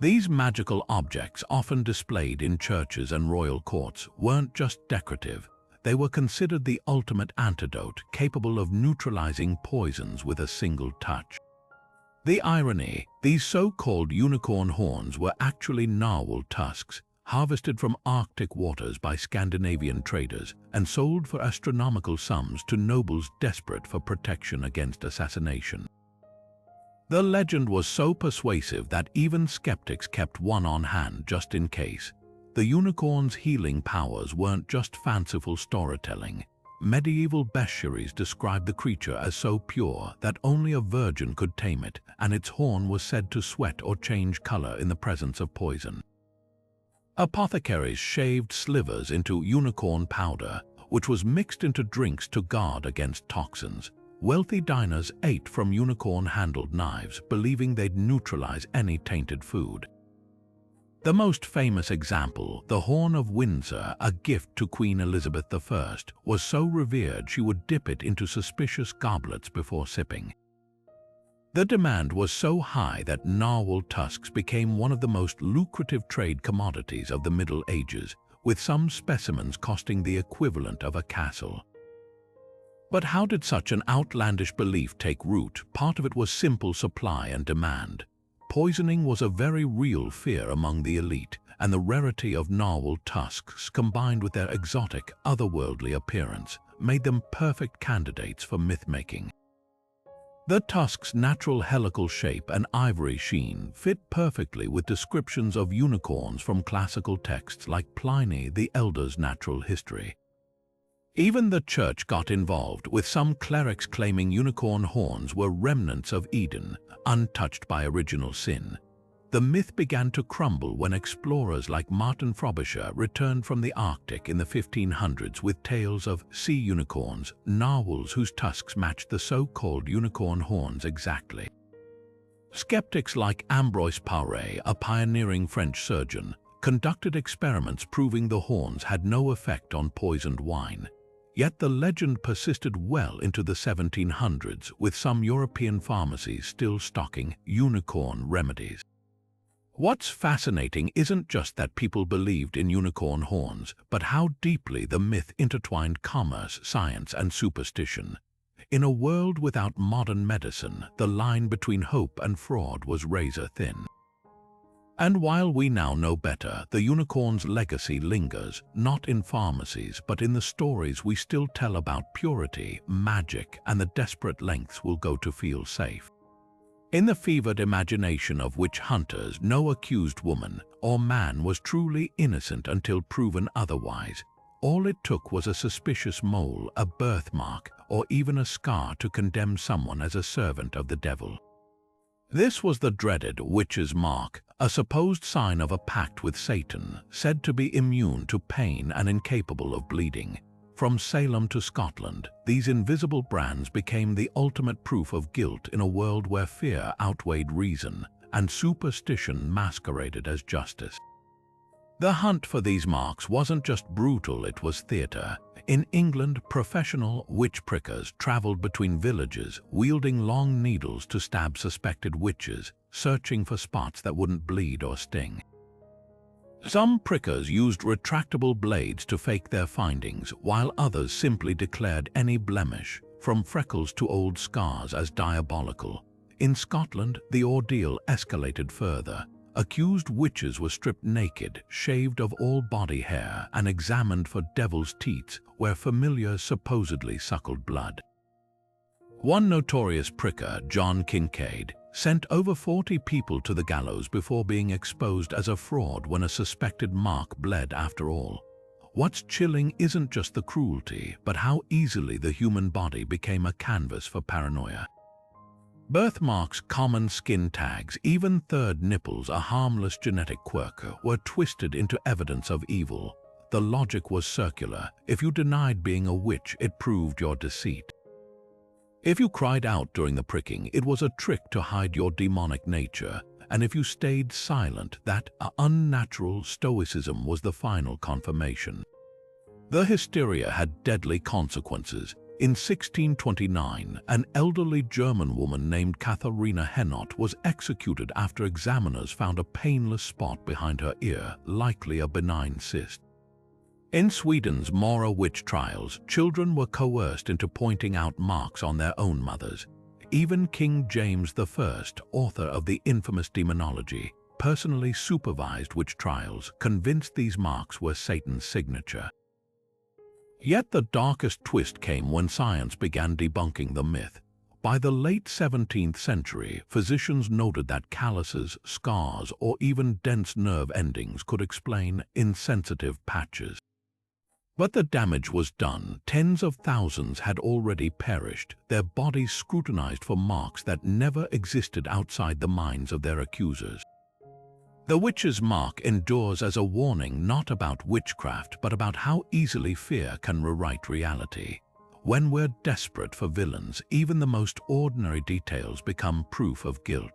These magical objects, often displayed in churches and royal courts, weren't just decorative. They were considered the ultimate antidote, capable of neutralizing poisons with a single touch. The irony, these so-called unicorn horns were actually narwhal tusks, harvested from Arctic waters by Scandinavian traders and sold for astronomical sums to nobles desperate for protection against assassination. The legend was so persuasive that even skeptics kept one on hand just in case. The unicorn's healing powers weren't just fanciful storytelling. Medieval bestiaries described the creature as so pure that only a virgin could tame it, and its horn was said to sweat or change color in the presence of poison. Apothecaries shaved slivers into unicorn powder, which was mixed into drinks to guard against toxins. Wealthy diners ate from unicorn-handled knives, believing they'd neutralize any tainted food. The most famous example, the Horn of Windsor, a gift to Queen Elizabeth I, was so revered she would dip it into suspicious goblets before sipping. The demand was so high that narwhal tusks became one of the most lucrative trade commodities of the Middle Ages, with some specimens costing the equivalent of a castle. But how did such an outlandish belief take root? Part of it was simple supply and demand. Poisoning was a very real fear among the elite, and the rarity of narwhal tusks, combined with their exotic, otherworldly appearance, made them perfect candidates for myth-making. The tusk's natural helical shape and ivory sheen fit perfectly with descriptions of unicorns from classical texts like Pliny the Elder's Natural History. Even the church got involved, with some clerics claiming unicorn horns were remnants of Eden, untouched by original sin. The myth began to crumble when explorers like Martin Frobisher returned from the Arctic in the 1500s with tales of sea unicorns, narwhals whose tusks matched the so-called unicorn horns exactly. Skeptics like Ambroise Paré, a pioneering French surgeon, conducted experiments proving the horns had no effect on poisoned wine. Yet the legend persisted well into the 1700s, with some European pharmacies still stocking unicorn remedies. What's fascinating isn't just that people believed in unicorn horns, but how deeply the myth intertwined commerce, science, and superstition. In a world without modern medicine, the line between hope and fraud was razor thin. And while we now know better, the unicorn's legacy lingers, not in pharmacies, but in the stories we still tell about purity, magic, and the desperate lengths we'll go to feel safe. In the fevered imagination of witch hunters, no accused woman or man was truly innocent until proven otherwise. All it took was a suspicious mole, a birthmark, or even a scar to condemn someone as a servant of the devil. This was the dreaded witch's mark, a supposed sign of a pact with Satan, said to be immune to pain and incapable of bleeding. From Salem to Scotland, these invisible brands became the ultimate proof of guilt in a world where fear outweighed reason and superstition masqueraded as justice. The hunt for these marks wasn't just brutal, it was theater. In England, professional witch prickers traveled between villages, wielding long needles to stab suspected witches, searching for spots that wouldn't bleed or sting. Some prickers used retractable blades to fake their findings, while others simply declared any blemish, from freckles to old scars, as diabolical. In Scotland, the ordeal escalated further. Accused witches were stripped naked, shaved of all body hair, and examined for devil's teats, where familiars supposedly suckled blood. One notorious pricker, John Kincaid, sent over 40 people to the gallows before being exposed as a fraud when a suspected mark bled after all. What's chilling isn't just the cruelty, but how easily the human body became a canvas for paranoia. Birthmarks, common skin tags, even third nipples, a harmless genetic quirk, were twisted into evidence of evil. The logic was circular. If you denied being a witch, it proved your deceit. If you cried out during the pricking, it was a trick to hide your demonic nature. And if you stayed silent, that unnatural stoicism was the final confirmation. The hysteria had deadly consequences. In 1629, an elderly German woman named Katharina Hennot was executed after examiners found a painless spot behind her ear, likely a benign cyst. In Sweden's Mora witch trials, children were coerced into pointing out marks on their own mothers. Even King James I, author of the infamous Demonology, personally supervised witch trials, convinced these marks were Satan's signature. Yet the darkest twist came when science began debunking the myth. By the late 17th century, physicians noted that calluses, scars, or even dense nerve endings could explain insensitive patches. But the damage was done. Tens of thousands had already perished, their bodies scrutinized for marks that never existed outside the minds of their accusers. The witch's mark endures as a warning not about witchcraft, but about how easily fear can rewrite reality. When we're desperate for villains, even the most ordinary details become proof of guilt.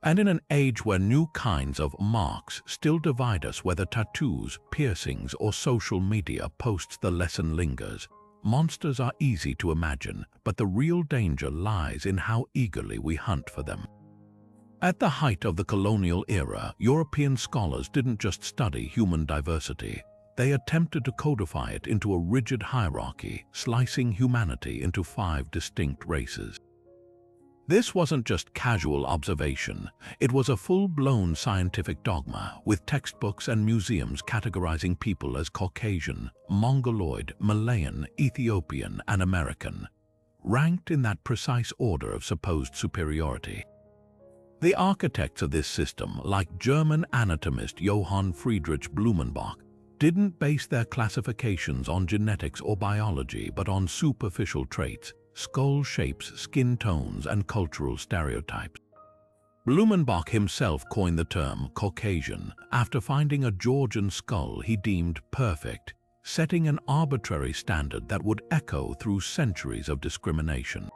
And in an age where new kinds of marks still divide us, whether tattoos, piercings, or social media posts, the lesson lingers. Monsters are easy to imagine, but the real danger lies in how eagerly we hunt for them. At the height of the colonial era, European scholars didn't just study human diversity. They attempted to codify it into a rigid hierarchy, slicing humanity into 5 distinct races. This wasn't just casual observation, it was a full-blown scientific dogma, with textbooks and museums categorizing people as Caucasian, Mongoloid, Malayan, Ethiopian, and American, ranked in that precise order of supposed superiority. The architects of this system, like German anatomist Johann Friedrich Blumenbach, didn't base their classifications on genetics or biology, but on superficial traits, skull shapes, skin tones, and cultural stereotypes. Blumenbach himself coined the term Caucasian after finding a Georgian skull he deemed perfect, setting an arbitrary standard that would echo through centuries of discrimination.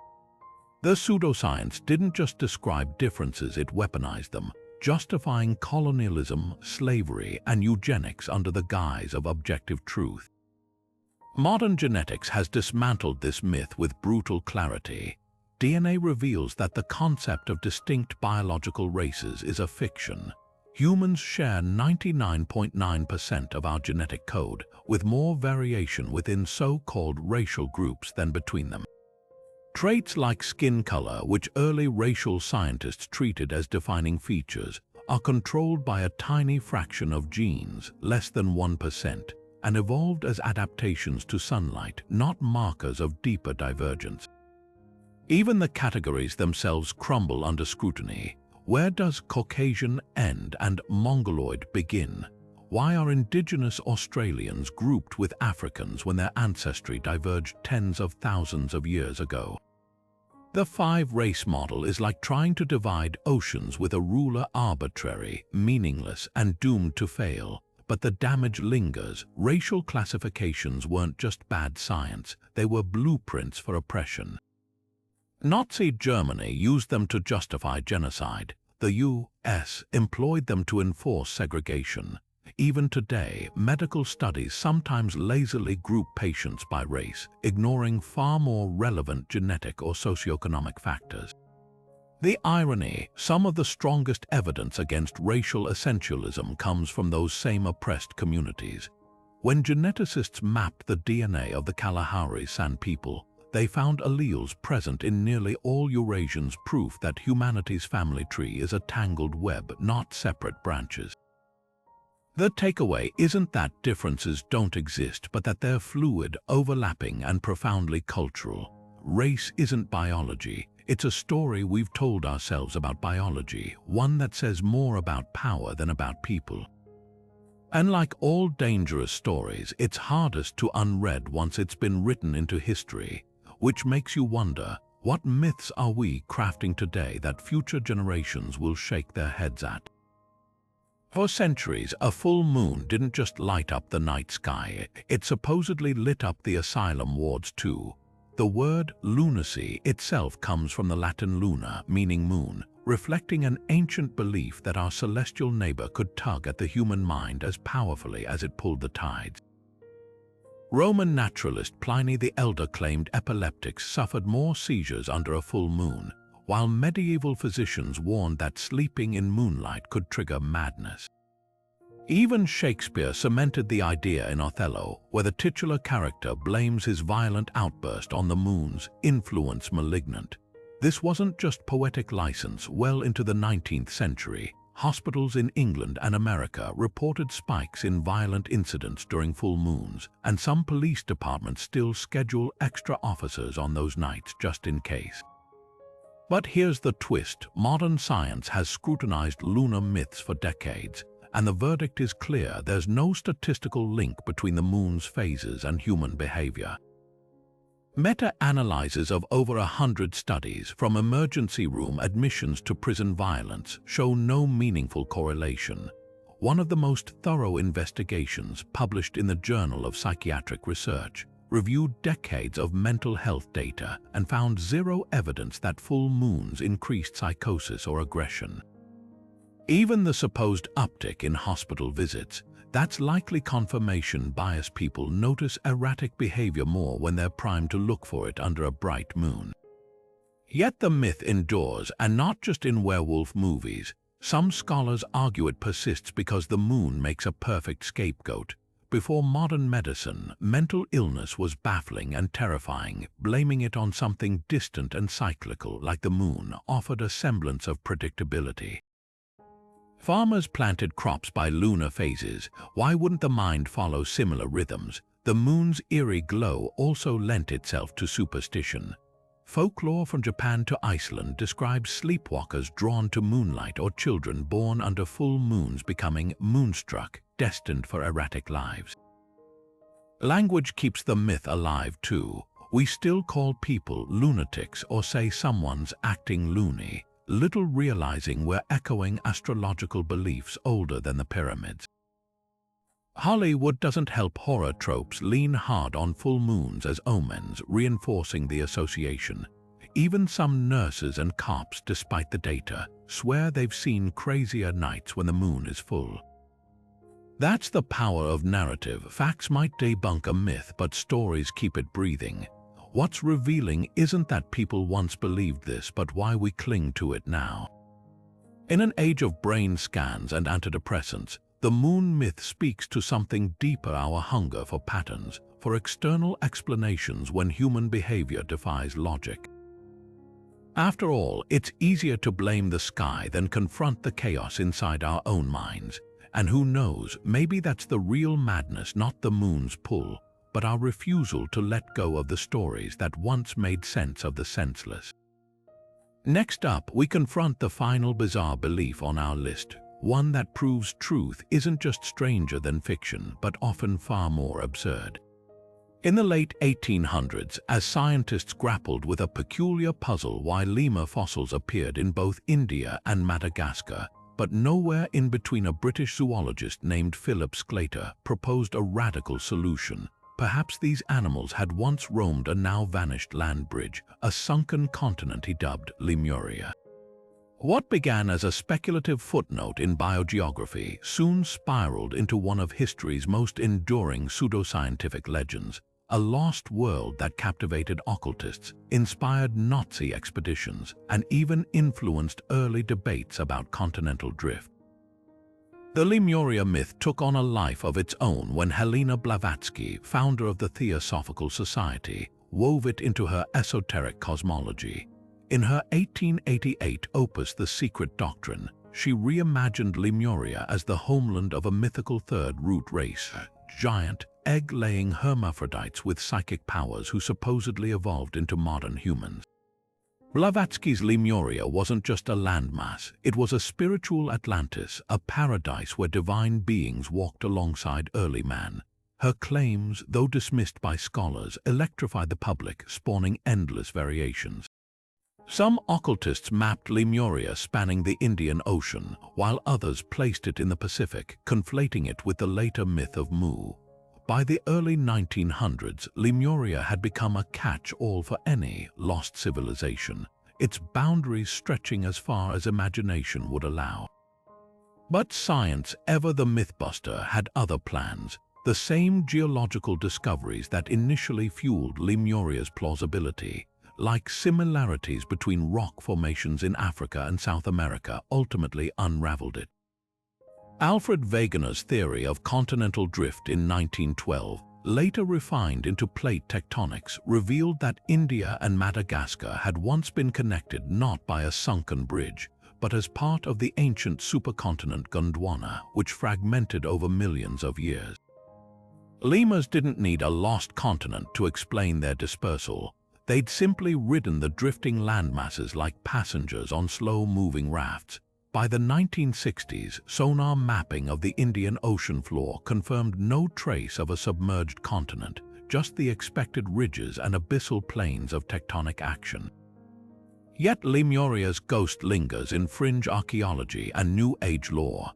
The pseudoscience didn't just describe differences, it weaponized them, justifying colonialism, slavery, and eugenics under the guise of objective truth. Modern genetics has dismantled this myth with brutal clarity. DNA reveals that the concept of distinct biological races is a fiction. Humans share 99.9% of our genetic code, with more variation within so-called racial groups than between them. Traits like skin color, which early racial scientists treated as defining features, are controlled by a tiny fraction of genes, less than 1%, and evolved as adaptations to sunlight, not markers of deeper divergence. Even the categories themselves crumble under scrutiny. Where does Caucasian end and Mongoloid begin? Why are indigenous Australians grouped with Africans when their ancestry diverged tens of thousands of years ago? The five-race model is like trying to divide oceans with a ruler, arbitrary, meaningless, and doomed to fail. But the damage lingers. Racial classifications weren't just bad science, they were blueprints for oppression. Nazi Germany used them to justify genocide. The US employed them to enforce segregation. Even today, medical studies sometimes lazily group patients by race, ignoring far more relevant genetic or socioeconomic factors. The irony: some of the strongest evidence against racial essentialism comes from those same oppressed communities. When geneticists mapped the DNA of the Kalahari San people, they found alleles present in nearly all Eurasians, proof that humanity's family tree is a tangled web, not separate branches. The takeaway isn't that differences don't exist, but that they're fluid, overlapping, and profoundly cultural. Race isn't biology. It's a story we've told ourselves about biology, one that says more about power than about people. And like all dangerous stories, it's hardest to unread once it's been written into history. Which makes you wonder, what myths are we crafting today that future generations will shake their heads at? For centuries, a full moon didn't just light up the night sky, it supposedly lit up the asylum wards too. The word lunacy itself comes from the Latin luna, meaning moon, reflecting an ancient belief that our celestial neighbor could tug at the human mind as powerfully as it pulled the tides. Roman naturalist Pliny the Elder claimed epileptics suffered more seizures under a full moon, while medieval physicians warned that sleeping in moonlight could trigger madness. Even Shakespeare cemented the idea in Othello, where the titular character blames his violent outburst on the moon's influence malignant. This wasn't just poetic license. Well into the 19th century, hospitals in England and America reported spikes in violent incidents during full moons, and some police departments still schedule extra officers on those nights just in case. But here's the twist: modern science has scrutinized lunar myths for decades, and the verdict is clear: there's no statistical link between the moon's phases and human behavior. Meta-analyses of over 100 studies, from emergency room admissions to prison violence, show no meaningful correlation. One of the most thorough investigations, published in the Journal of Psychiatric Research, reviewed decades of mental health data and found zero evidence that full moons increased psychosis or aggression. Even the supposed uptick in hospital visits, that's likely confirmation bias. People notice erratic behavior more when they're primed to look for it under a bright moon. Yet the myth endures, and not just in werewolf movies. Some scholars argue it persists because the moon makes a perfect scapegoat. Before modern medicine, mental illness was baffling and terrifying. Blaming it on something distant and cyclical like the moon offered a semblance of predictability. Farmers planted crops by lunar phases. Why wouldn't the mind follow similar rhythms? The moon's eerie glow also lent itself to superstition. Folklore from Japan to Iceland describes sleepwalkers drawn to moonlight or children born under full moons becoming moonstruck, destined for erratic lives. Language keeps the myth alive too. We still call people lunatics or say someone's acting loony, little realizing we're echoing astrological beliefs older than the pyramids. Hollywood doesn't help. Horror tropes lean hard on full moons as omens, reinforcing the association. Even some nurses and cops, despite the data, swear they've seen crazier nights when the moon is full. That's the power of narrative. Facts might debunk a myth, but stories keep it breathing. What's revealing isn't that people once believed this, but why we cling to it now. In an age of brain scans and antidepressants, the moon myth speaks to something deeper: our hunger for patterns, for external explanations when human behavior defies logic. After all, it's easier to blame the sky than confront the chaos inside our own minds. And who knows, maybe that's the real madness, not the moon's pull, but our refusal to let go of the stories that once made sense of the senseless. Next up, we confront the final bizarre belief on our list, one that proves truth isn't just stranger than fiction, but often far more absurd. In the late 1800s, as scientists grappled with a peculiar puzzle why lemur fossils appeared in both India and Madagascar, but nowhere in between, a British zoologist named Philip Sclater proposed a radical solution. Perhaps these animals had once roamed a now-vanished land bridge, a sunken continent he dubbed Lemuria. What began as a speculative footnote in biogeography soon spiraled into one of history's most enduring pseudoscientific legends, a lost world that captivated occultists, inspired Nazi expeditions, and even influenced early debates about continental drift. The Lemuria myth took on a life of its own when Helena Blavatsky, founder of the Theosophical Society, wove it into her esoteric cosmology. In her 1888 opus The Secret Doctrine, she reimagined Lemuria as the homeland of a mythical third-root race, giant, egg-laying hermaphrodites with psychic powers who supposedly evolved into modern humans. Blavatsky's Lemuria wasn't just a landmass, it was a spiritual Atlantis, a paradise where divine beings walked alongside early man. Her claims, though dismissed by scholars, electrified the public, spawning endless variations. Some occultists mapped Lemuria spanning the Indian Ocean, while others placed it in the Pacific, conflating it with the later myth of Mu. By the early 1900s, Lemuria had become a catch-all for any lost civilization, its boundaries stretching as far as imagination would allow. But science, ever the mythbuster, had other plans. The same geological discoveries that initially fueled Lemuria's plausibility, like similarities between rock formations in Africa and South America, ultimately unraveled it. Alfred Wegener's theory of continental drift in 1912, later refined into plate tectonics, revealed that India and Madagascar had once been connected not by a sunken bridge, but as part of the ancient supercontinent Gondwana, which fragmented over millions of years. Lemurs didn't need a lost continent to explain their dispersal. They'd simply ridden the drifting landmasses like passengers on slow-moving rafts. By the 1960s, sonar mapping of the Indian Ocean floor confirmed no trace of a submerged continent, just the expected ridges and abyssal plains of tectonic action. Yet Lemuria's ghost lingers in fringe archaeology and New Age lore.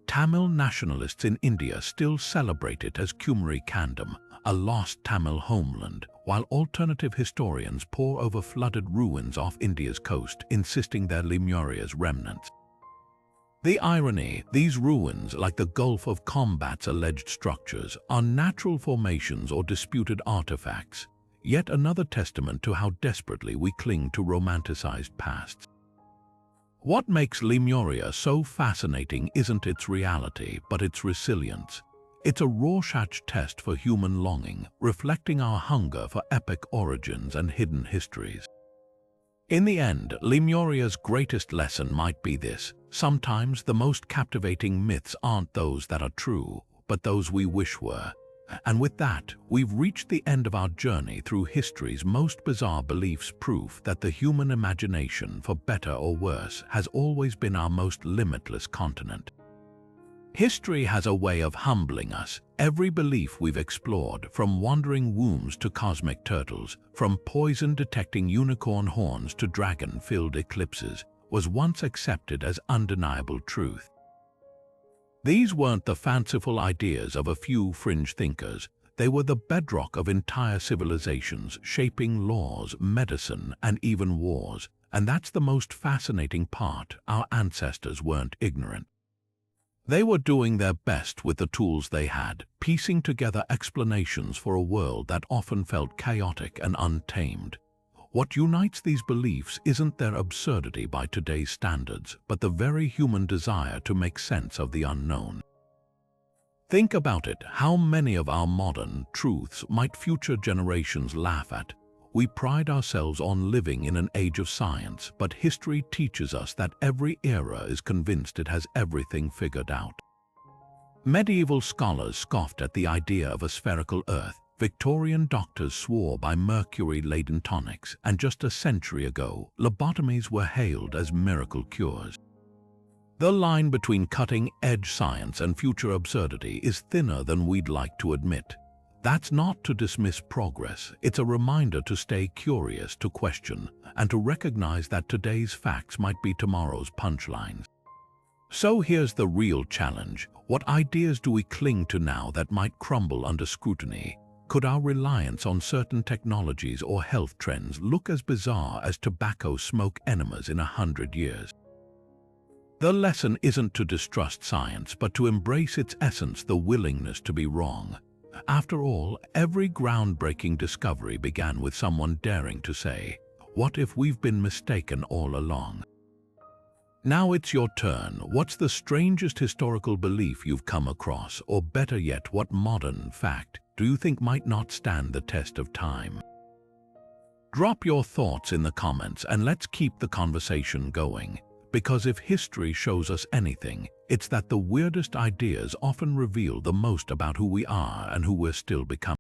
Tamil nationalists in India still celebrate it as Kumari Kandam, a lost Tamil homeland, while alternative historians pore over flooded ruins off India's coast, insisting they're Lemuria's remnants. The irony, these ruins, like the Gulf of Combat's alleged structures, are natural formations or disputed artifacts, yet another testament to how desperately we cling to romanticized pasts. What makes Lemuria so fascinating isn't its reality, but its resilience. It's a Rorschach test for human longing, reflecting our hunger for epic origins and hidden histories. In the end, Lemuria's greatest lesson might be this: sometimes the most captivating myths aren't those that are true, but those we wish were. And with that, we've reached the end of our journey through history's most bizarre beliefs, proof that the human imagination, for better or worse, has always been our most limitless continent. History has a way of humbling us. Every belief we've explored, from wandering wombs to cosmic turtles, from poison-detecting unicorn horns to dragon-filled eclipses, was once accepted as undeniable truth. These weren't the fanciful ideas of a few fringe thinkers. They were the bedrock of entire civilizations, shaping laws, medicine, and even wars. And that's the most fascinating part: our ancestors weren't ignorant. They were doing their best with the tools they had, piecing together explanations for a world that often felt chaotic and untamed. What unites these beliefs isn't their absurdity by today's standards, but the very human desire to make sense of the unknown. Think about it, how many of our modern truths might future generations laugh at? We pride ourselves on living in an age of science, but history teaches us that every era is convinced it has everything figured out. Medieval scholars scoffed at the idea of a spherical Earth. Victorian doctors swore by mercury-laden tonics, and just a century ago, lobotomies were hailed as miracle cures. The line between cutting-edge science and future absurdity is thinner than we'd like to admit. That's not to dismiss progress, it's a reminder to stay curious, to question, and to recognize that today's facts might be tomorrow's punchlines. So here's the real challenge. What ideas do we cling to now that might crumble under scrutiny? Could our reliance on certain technologies or health trends look as bizarre as tobacco smoke enemas in 100 years? The lesson isn't to distrust science, but to embrace its essence, the willingness to be wrong. After all, every groundbreaking discovery began with someone daring to say, "What if we've been mistaken all along?" Now it's your turn. What's the strangest historical belief you've come across? Or better yet, what modern fact do you think might not stand the test of time? Drop your thoughts in the comments and let's keep the conversation going. Because if history shows us anything, it's that the weirdest ideas often reveal the most about who we are and who we're still becoming.